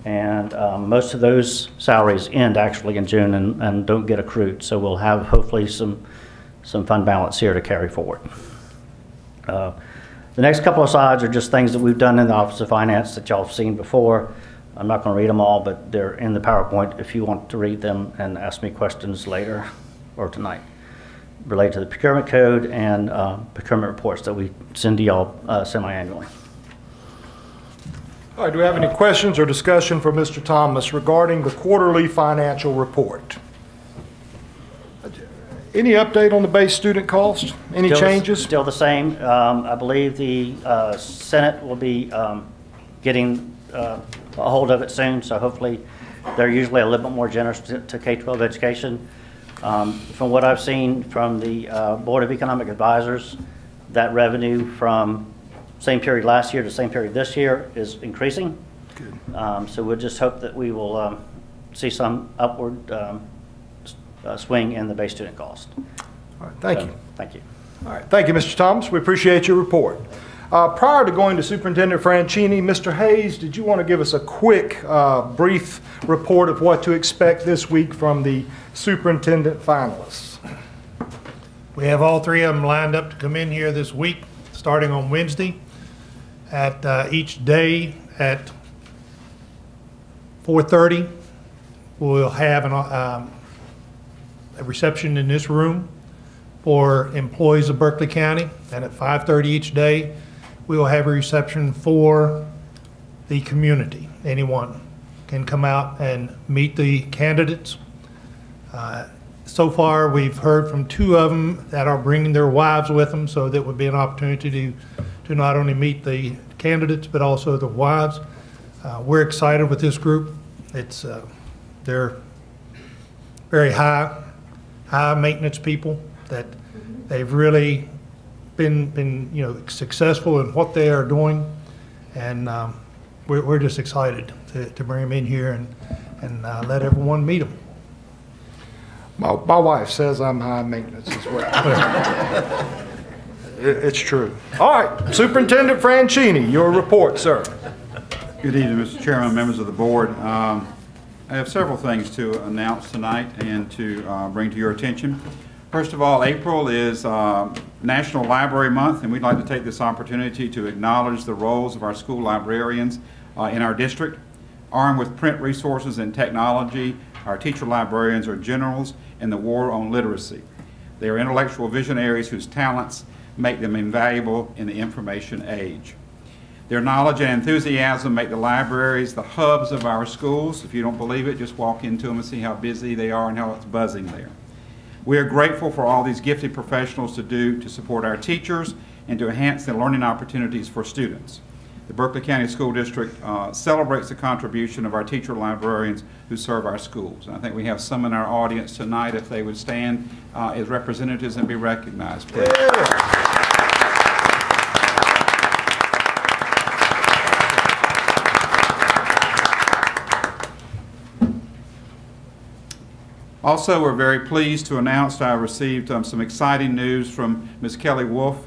and most of those salaries end actually in June and don't get accrued, so we'll have hopefully some fund balance here to carry forward. The next couple of slides are just things that we've done in the Office of Finance that y'all have seen before. I'm not going to read them all, but they're in the PowerPoint if you want to read them and ask me questions later or tonight related to the procurement code and procurement reports that we send to y'all semi-annually. All right, do we have any questions or discussion for Mr. Thomas regarding the quarterly financial report? Any update on the base student cost? Any changes? Still the same. I believe the Senate will be getting a hold of it soon, so hopefully they're usually a little bit more generous to K-12 education. From what I've seen from the Board of Economic Advisors, that revenue from same period last year to same period this year is increasing. Good. So we'll just hope that we will see some upward swing in the base student cost. All right, thank you. Thank you. All right, thank you, Mr. Thomas. We appreciate your report. Prior to going to Superintendent Franchini, Mr. Hayes, did you want to give us a quick, brief report of what to expect this week from the superintendent finalists? We have all three of them lined up to come in here this week, starting on Wednesday. At each day at 4:30, we'll have a reception in this room for employees of Berkeley County, and at 5:30 each day, we will have a reception for the community. Anyone can come out and meet the candidates. So far, we've heard from 2 of them that are bringing their wives with them, so that would be an opportunity to not only meet the candidates, but also the wives. We're excited with this group. They're very high maintenance people that they've really been successful in what they are doing, and we're just excited to bring them in here and let everyone meet them. My wife says I'm high maintenance as well. It's true. All right, Superintendent Franchini, your report, sir. Good evening, Mr. Chairman, members of the board. I have several things to announce tonight and to bring to your attention. First of all, April is National Library Month, and we'd like to take this opportunity to acknowledge the roles of our school librarians in our district. Armed with print resources and technology, our teacher librarians are generals in the war on literacy. They are intellectual visionaries whose talents make them invaluable in the information age. Their knowledge and enthusiasm make the libraries the hubs of our schools. If you don't believe it, just walk into them and see how busy they are and how it's buzzing there. We are grateful for all these gifted professionals to support our teachers and to enhance the learning opportunities for students. The Berkeley County School District celebrates the contribution of our teacher librarians who serve our schools. And I think we have some in our audience tonight. If they would stand as representatives and be recognized, please. Yeah. Also, we're very pleased to announce I received some exciting news from Ms. Kelly Wolf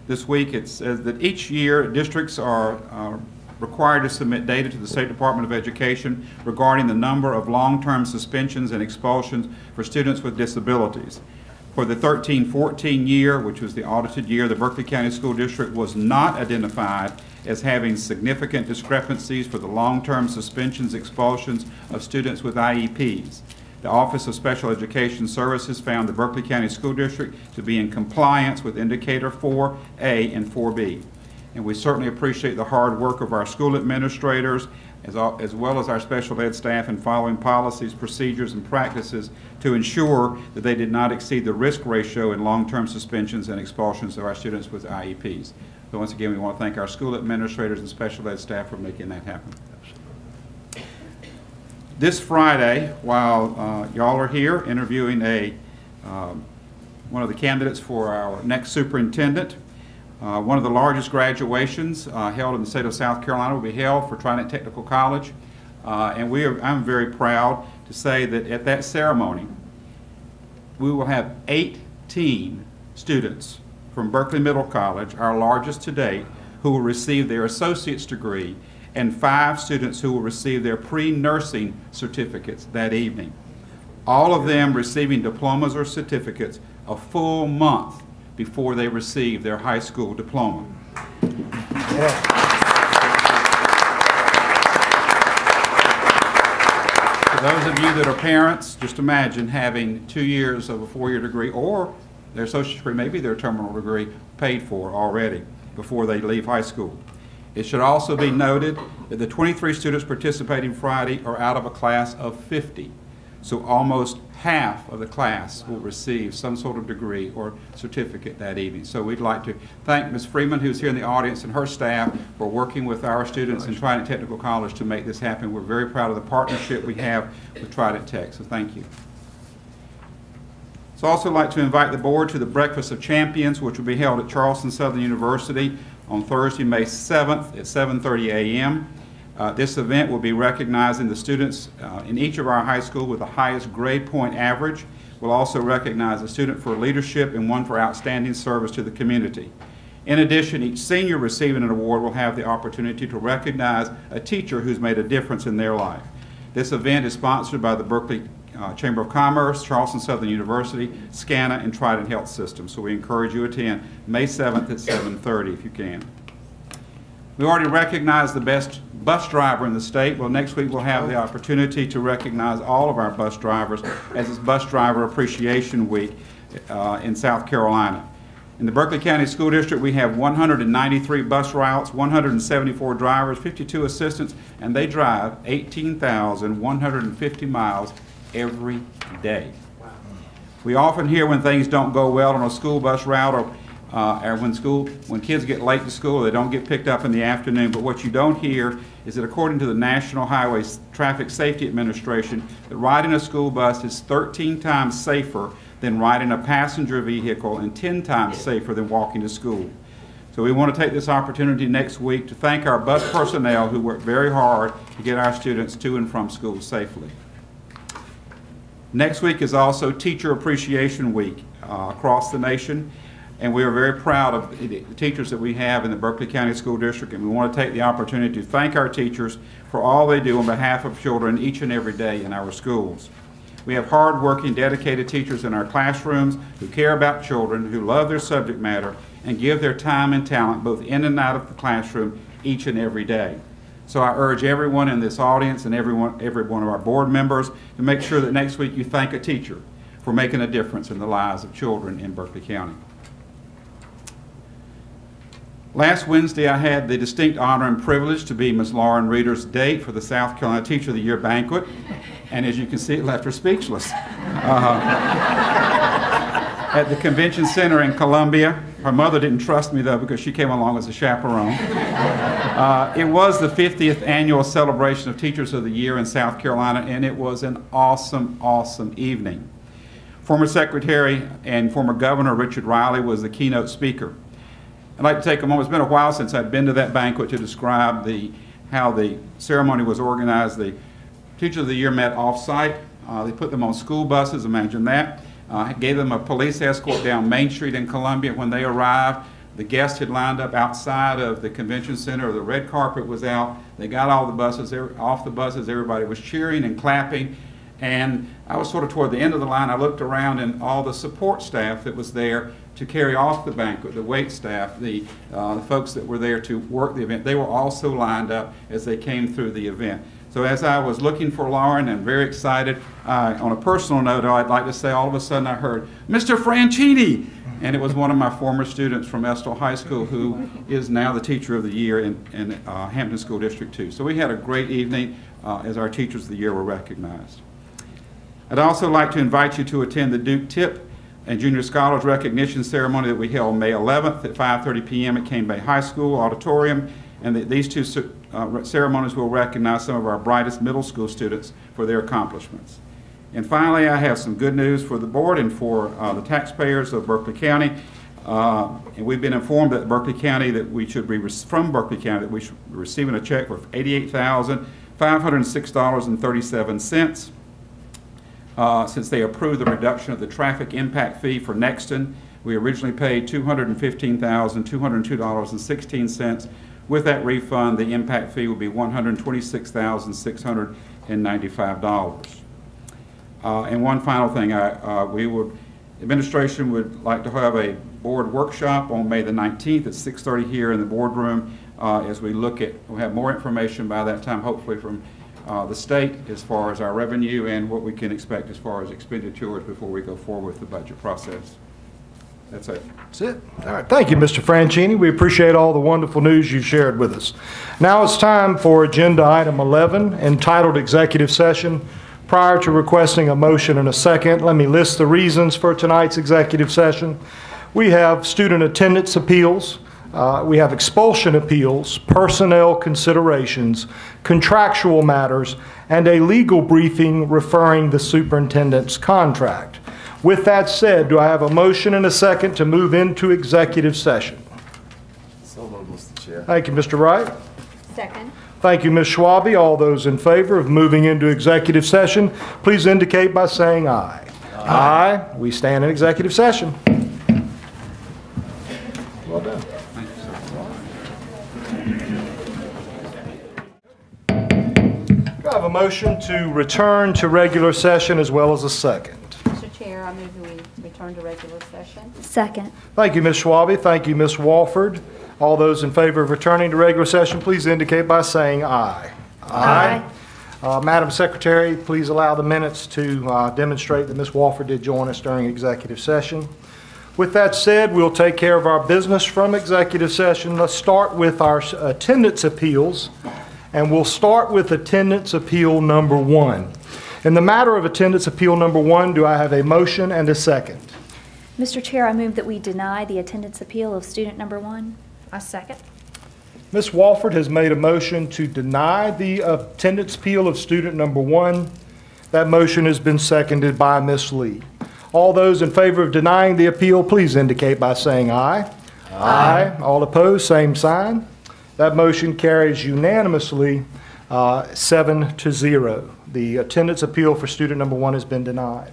this week. It says that each year districts are required to submit data to the State Department of Education regarding the number of long-term suspensions and expulsions for students with disabilities. For the 13-14 year, which was the audited year, the Berkeley County School District was not identified as having significant discrepancies for the long-term suspensions, expulsions of students with IEPs. The Office of Special Education Services found the Berkeley County School District to be in compliance with Indicator 4A and 4B. And we certainly appreciate the hard work of our school administrators as well as our special ed staff in following policies, procedures, and practices to ensure that they did not exceed the risk ratio in long-term suspensions and expulsions of our students with IEPs. So once again, we want to thank our school administrators and special ed staff for making that happen. This Friday, while y'all are here interviewing one of the candidates for our next superintendent, one of the largest graduations held in the state of South Carolina will be held for Trident Technical College. And I'm very proud to say that at that ceremony, we will have 18 students from Berkeley Middle College, our largest to date, who will receive their associate's degree, and 5 students who will receive their pre-nursing certificates that evening. All of them receiving diplomas or certificates a full month before they receive their high school diploma. Yeah. For those of you that are parents, just imagine having 2 years of a 4-year degree, or their associate's degree, maybe their terminal degree, paid for already before they leave high school. It should also be noted that the 23 students participating Friday are out of a class of 50. So almost half of the class will receive some sort of degree or certificate that evening. So we'd like to thank Ms. Freeman, who's here in the audience, and her staff for working with our students in Trident Technical College to make this happen. We're very proud of the partnership we have with Trident Tech, so thank you. So I'd also like to invite the board to the Breakfast of Champions, which will be held at Charleston Southern University on Thursday, May 7th at 7:30 a.m. This event will be recognizing the students in each of our high schools with the highest grade point average. We'll also recognize a student for leadership and one for outstanding service to the community. In addition, each senior receiving an award will have the opportunity to recognize a teacher who's made a difference in their life. This event is sponsored by the Berkeley Chamber of Commerce, Charleston Southern University, SCANA, and Trident Health System. So we encourage you to attend May 7th at 7:30 if you can. We already recognized the best bus driver in the state. Well, next week we'll have the opportunity to recognize all of our bus drivers as it's Bus Driver Appreciation Week in South Carolina. In the Berkeley County School District, we have 193 bus routes, 174 drivers, 52 assistants, and they drive 18,150 miles every day. We often hear when things don't go well on a school bus route or when kids get late to school, they don't get picked up in the afternoon. But what you don't hear is that according to the National Highway Traffic Safety Administration, that riding a school bus is 13 times safer than riding a passenger vehicle and 10 times safer than walking to school. So we want to take this opportunity next week to thank our bus personnel who work very hard to get our students to and from school safely. Next week is also Teacher Appreciation Week across the nation. And we are very proud of the teachers that we have in the Berkeley County School District, and we want to take the opportunity to thank our teachers for all they do on behalf of children each and every day in our schools. We have hard-working, dedicated teachers in our classrooms who care about children, who love their subject matter, and give their time and talent both in and out of the classroom each and every day. So I urge everyone in this audience and every one of our board members to make sure that next week you thank a teacher for making a difference in the lives of children in Berkeley County. Last Wednesday, I had the distinct honor and privilege to be Ms. Lauren Reeder's date for the South Carolina Teacher of the Year banquet, and as you can see, it left her speechless. At the Convention Center in Columbia. Her mother didn't trust me, though, because she came along as a chaperone. It was the 50th annual celebration of Teachers of the Year in South Carolina, and it was an awesome, awesome evening. Former Secretary and former Governor Richard Riley was the keynote speaker. I'd like to take a moment. It's been a while since I'd been to that banquet to describe how the ceremony was organized. The Teachers of the Year met off-site. They put them on school buses, imagine that. Gave them a police escort down Main Street in Columbia. When they arrived, the guests had lined up outside of the convention center. The red carpet was out. They got all the buses off the buses. Everybody was cheering and clapping. And I was sort of toward the end of the line. I looked around, and all the support staff that was there to carry off the banquet, the wait staff, the folks that were there to work the event, they were also lined up as they came through the event. So as I was looking for Lauren and very excited, on a personal note, I'd like to say all of a sudden I heard, "Mr. Franchini!" And it was one of my former students from Estill High School who is now the Teacher of the Year in Hampton School District 2. So we had a great evening as our Teachers of the Year were recognized. I'd also like to invite you to attend the Duke Tip and Junior Scholars Recognition Ceremony that we held May 11th at 5:30 p.m. at Cane Bay High School Auditorium. And these two ceremonies will recognize some of our brightest middle school students for their accomplishments. And finally, I have some good news for the board and for the taxpayers of Berkeley County. And we've been informed that Berkeley County, that we should be receiving a check for $88,506.37. Since they approved the reduction of the traffic impact fee for Nexton. We originally paid $215,202.16. With that refund, the impact fee will be $126,695. And one final thing, administration would like to have a board workshop on May the 19th at 6:30 here in the boardroom as we look at, we'll have more information by that time, hopefully from the state as far as our revenue and what we can expect as far as expenditures before we go forward with the budget process. That's it. That's it. All right. Thank you, Mr. Franchini. We appreciate all the wonderful news you shared with us. Now it's time for agenda item 11, entitled Executive Session Prior to requesting a motion and a second, let me list the reasons for tonight's executive session. We have student attendance appeals, we have expulsion appeals, personnel considerations, contractual matters, and a legal briefing referring the superintendent's contract. With that said, do I have a motion and a second to move into executive session? So moved, Mr. Chair. Thank you, Mr. Wright. Second. Thank you, Ms. Schwabe. All those in favor of moving into executive session, please indicate by saying aye. Aye. We stand in executive session. Well done. Do I have a motion to return to regular session as well as a second? Mr. Chair, I move that we return to regular session. Second. Thank you, Ms. Schwabe. Thank you, Ms. Walford. All those in favor of returning to regular session, please indicate by saying aye. Aye. Madam Secretary, please allow the minutes to demonstrate that Ms. Walford did join us during executive session. With that said, we'll take care of our business from executive session. Let's start with our attendance appeals, and we'll start with attendance appeal number 1. In the matter of attendance appeal number 1, do I have a motion and a second? Mr. Chair, I move that we deny the attendance appeal of student number 1. A second. Ms. Walford has made a motion to deny the attendance appeal of student number 1. That motion has been seconded by Ms. Lee. All those in favor of denying the appeal, please indicate by saying aye. Aye. All opposed, same sign. That motion carries unanimously 7-0. The attendance appeal for student number 1 has been denied.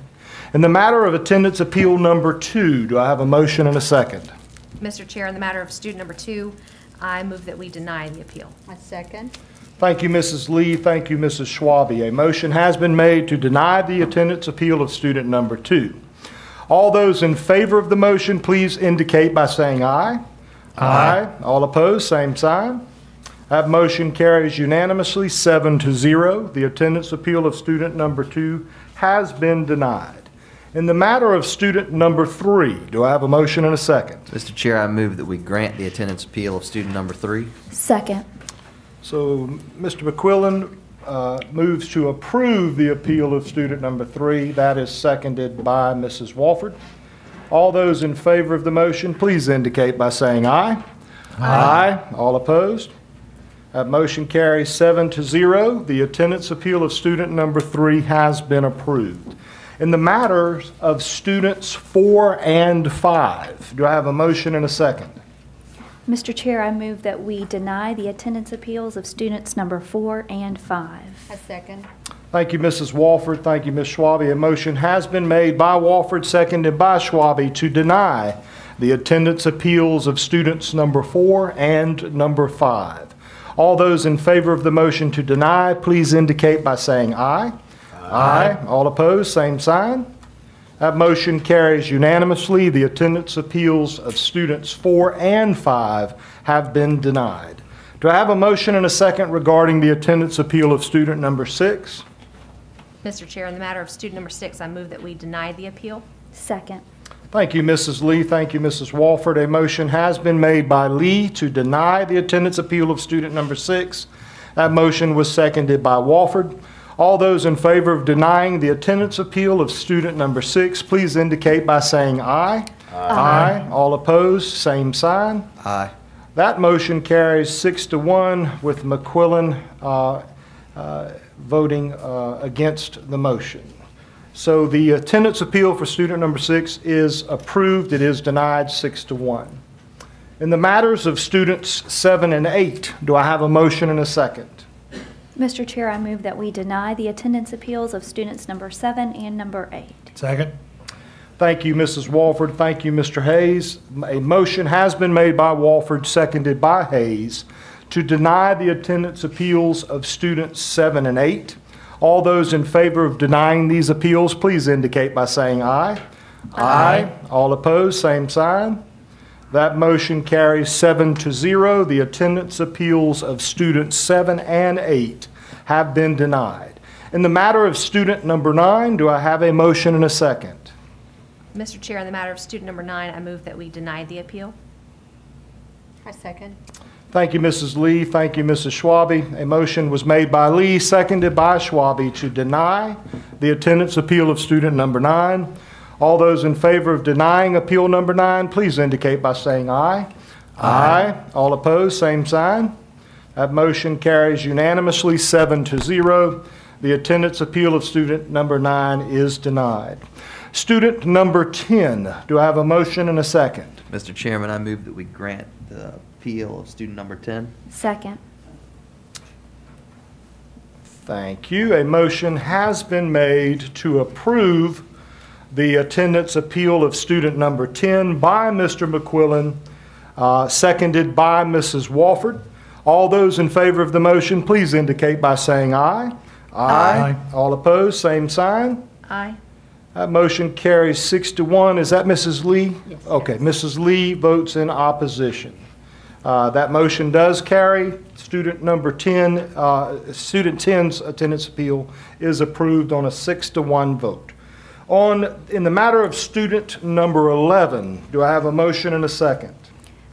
In the matter of attendance appeal number 2, do I have a motion and a second? Mr. Chair, in the matter of student number 2, I move that we deny the appeal. I second. Thank you, Mrs. Lee. Thank you, Mrs. Schwabe. A motion has been made to deny the attendance appeal of student number 2. All those in favor of the motion, please indicate by saying aye. Aye. All opposed, same sign. That motion carries unanimously 7-0. The attendance appeal of student number 2 has been denied. In the matter of student number 3, do I have a motion and a second? Mr. Chair, I move that we grant the attendance appeal of student number 3. Second. So Mr. McQuillan moves to approve the appeal of student number 3. That is seconded by Mrs. Walford. All those in favor of the motion, please indicate by saying aye. Aye. All opposed? That motion carries 7-0. The attendance appeal of student number 3 has been approved. In the matters of students 4 and 5, do I have a motion and a second? Mr. Chair, I move that we deny the attendance appeals of students number 4 and 5. I second. Thank you, Mrs. Walford. Thank you, Ms. Schwabe. A motion has been made by Walford, seconded by Schwabe, to deny the attendance appeals of students number 4 and number 5. All those in favor of the motion to deny, please indicate by saying aye. Aye. All opposed, same sign. That motion carries unanimously. The attendance appeals of students 4 and 5 have been denied. Do I have a motion and a second regarding the attendance appeal of student number 6? Mr. Chair, in the matter of student number 6, I move that we deny the appeal. Second. Thank you, Mrs. Lee. Thank you, Mrs. Walford. A motion has been made by Lee to deny the attendance appeal of student number 6. That motion was seconded by Walford. All those in favor of denying the attendance appeal of student number 6, please indicate by saying aye. Aye. All opposed, same sign. Aye. That motion carries 6-1 with McQuillan voting against the motion. So the attendance appeal for student number 6 is approved. It is denied 6-1. In the matters of students 7 and 8, do I have a motion and a second? Mr. Chair, I move that we deny the attendance appeals of students number 7 and number 8. Second. Thank you, Mrs. Walford. Thank you, Mr. Hayes. A motion has been made by Walford, seconded by Hayes, to deny the attendance appeals of students 7 and 8. All those in favor of denying these appeals, please indicate by saying aye. Aye. All opposed, same sign. That motion carries 7-0. The attendance appeals of students 7 and 8 have been denied. In the matter of student number 9, do I have a motion and a second? Mr. Chair, in the matter of student number 9, I move that we deny the appeal. I second. Thank you, Mrs. Lee. Thank you, Mrs. Schwabe. A motion was made by Lee, seconded by Schwabe to deny the attendance appeal of student number 9. All those in favor of denying appeal number 9, please indicate by saying aye. Aye. All opposed, same sign. That motion carries unanimously 7-0. The attendance appeal of student number 9 is denied. Student number 10, do I have a motion and a second? Mr. Chairman, I move that we grant the appeal of student number 10. Second. Thank you. A motion has been made to approve the attendance appeal of student number 10 by Mr. McQuillan, seconded by Mrs. Walford. All those in favor of the motion, please indicate by saying aye. Aye. All opposed, same sign. Aye. That motion carries 6-1. Is that Mrs. Lee? Yes. Okay, Mrs. Lee votes in opposition. That motion does carry. Student number 10, student 10's attendance appeal is approved on a 6-1 vote. In the matter of student number 11, do I have a motion and a second?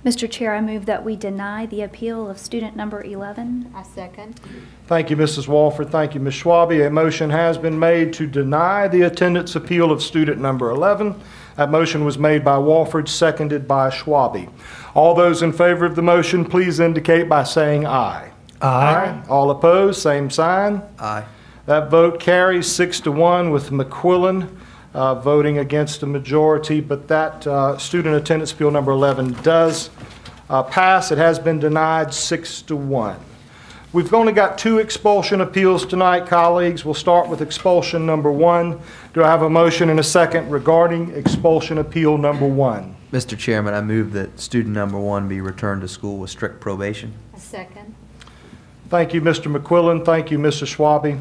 Mr. Chair, I move that we deny the appeal of student number 11. I second. Thank you, Mrs. Walford. Thank you, Ms. Schwabe. A motion has been made to deny the attendance appeal of student number 11. That motion was made by Walford, seconded by Schwabe. All those in favor of the motion, please indicate by saying aye. Aye. All opposed, same sign. Aye. That vote carries 6-1 with McQuillan voting against the majority, but that student attendance appeal number 11 does pass. It has been denied 6-1. We've only got 2 expulsion appeals tonight, colleagues. We'll start with expulsion number 1. Do I have a motion and a second regarding expulsion appeal number 1? Mr. Chairman, I move that student number 1 be returned to school with strict probation. I second. Thank you, Mr. McQuillan. Thank you, Mr. Schwabe.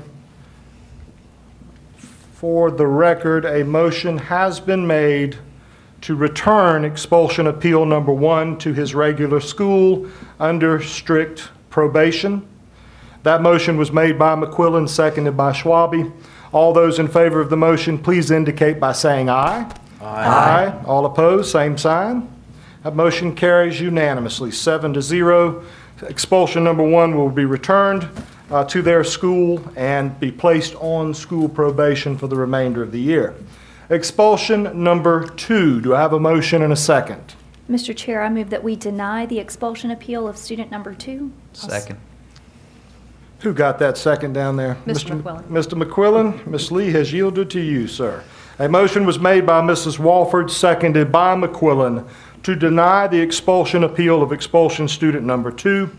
For the record, a motion has been made to return expulsion appeal number 1 to his regular school under strict probation. That motion was made by McQuillan, seconded by Schwabe. All those in favor of the motion, please indicate by saying aye. Aye. All opposed, same sign. That motion carries unanimously, 7-0. Expulsion number 1 will be returned to their school and be placed on school probation for the remainder of the year. Expulsion number 2, do I have a motion and a second? Mr. Chair, I move that we deny the expulsion appeal of student number 2. Second. Who got that second down there? Mr. McQuillan. Mr. McQuillan, Ms. Lee has yielded to you, sir. A motion was made by Mrs. Walford, seconded by McQuillan, to deny the expulsion appeal of expulsion student number 2.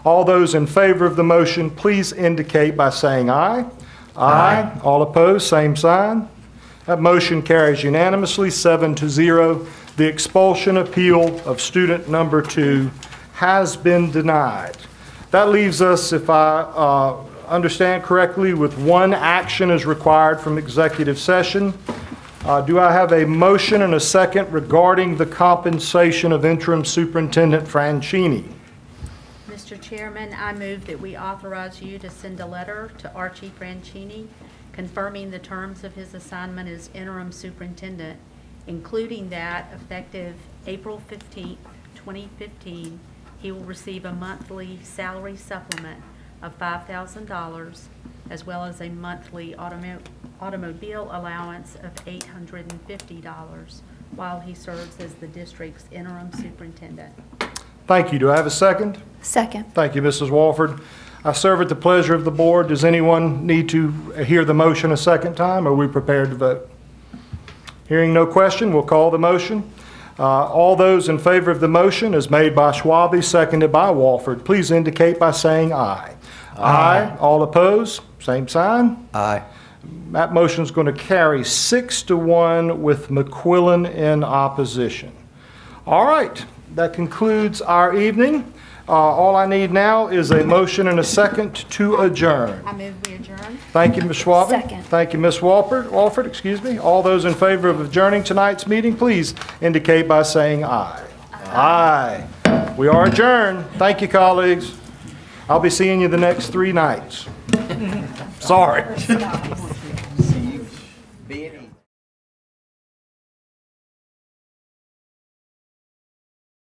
All those in favor of the motion, please indicate by saying aye. Aye. All opposed, same sign. That motion carries unanimously, 7-0. The expulsion appeal of student number 2 has been denied. That leaves us, if I understand correctly, with 1 action is required from executive session. Do I have a motion and a second regarding the compensation of interim superintendent Franchini? Mr. Chairman, I move that we authorize you to send a letter to Archie Franchini confirming the terms of his assignment as interim superintendent, including that effective April 15, 2015, he will receive a monthly salary supplement of $5,000 as well as a monthly automobile allowance of $850 while he serves as the district's interim superintendent. Thank you. Do I have a second? Second. Thank you, Mrs. Walford. I serve at the pleasure of the board. Does anyone need to hear the motion a second time? Or are we prepared to vote? Hearing no question, we'll call the motion. All those in favor of the motion as made by Schwabe, seconded by Walford, please indicate by saying aye. Aye. All opposed? Same sign. Aye. That motion is going to carry 6-1 with McQuillan in opposition. All right. That concludes our evening. All I need now is a motion and a second to adjourn. I move we adjourn. Thank you, Ms. Schwabe. Second. Thank you, Ms. Walford. Excuse me. All those in favor of adjourning tonight's meeting, please indicate by saying aye. Aye. We are adjourned. Thank you, colleagues. I'll be seeing you the next 3 nights. Sorry.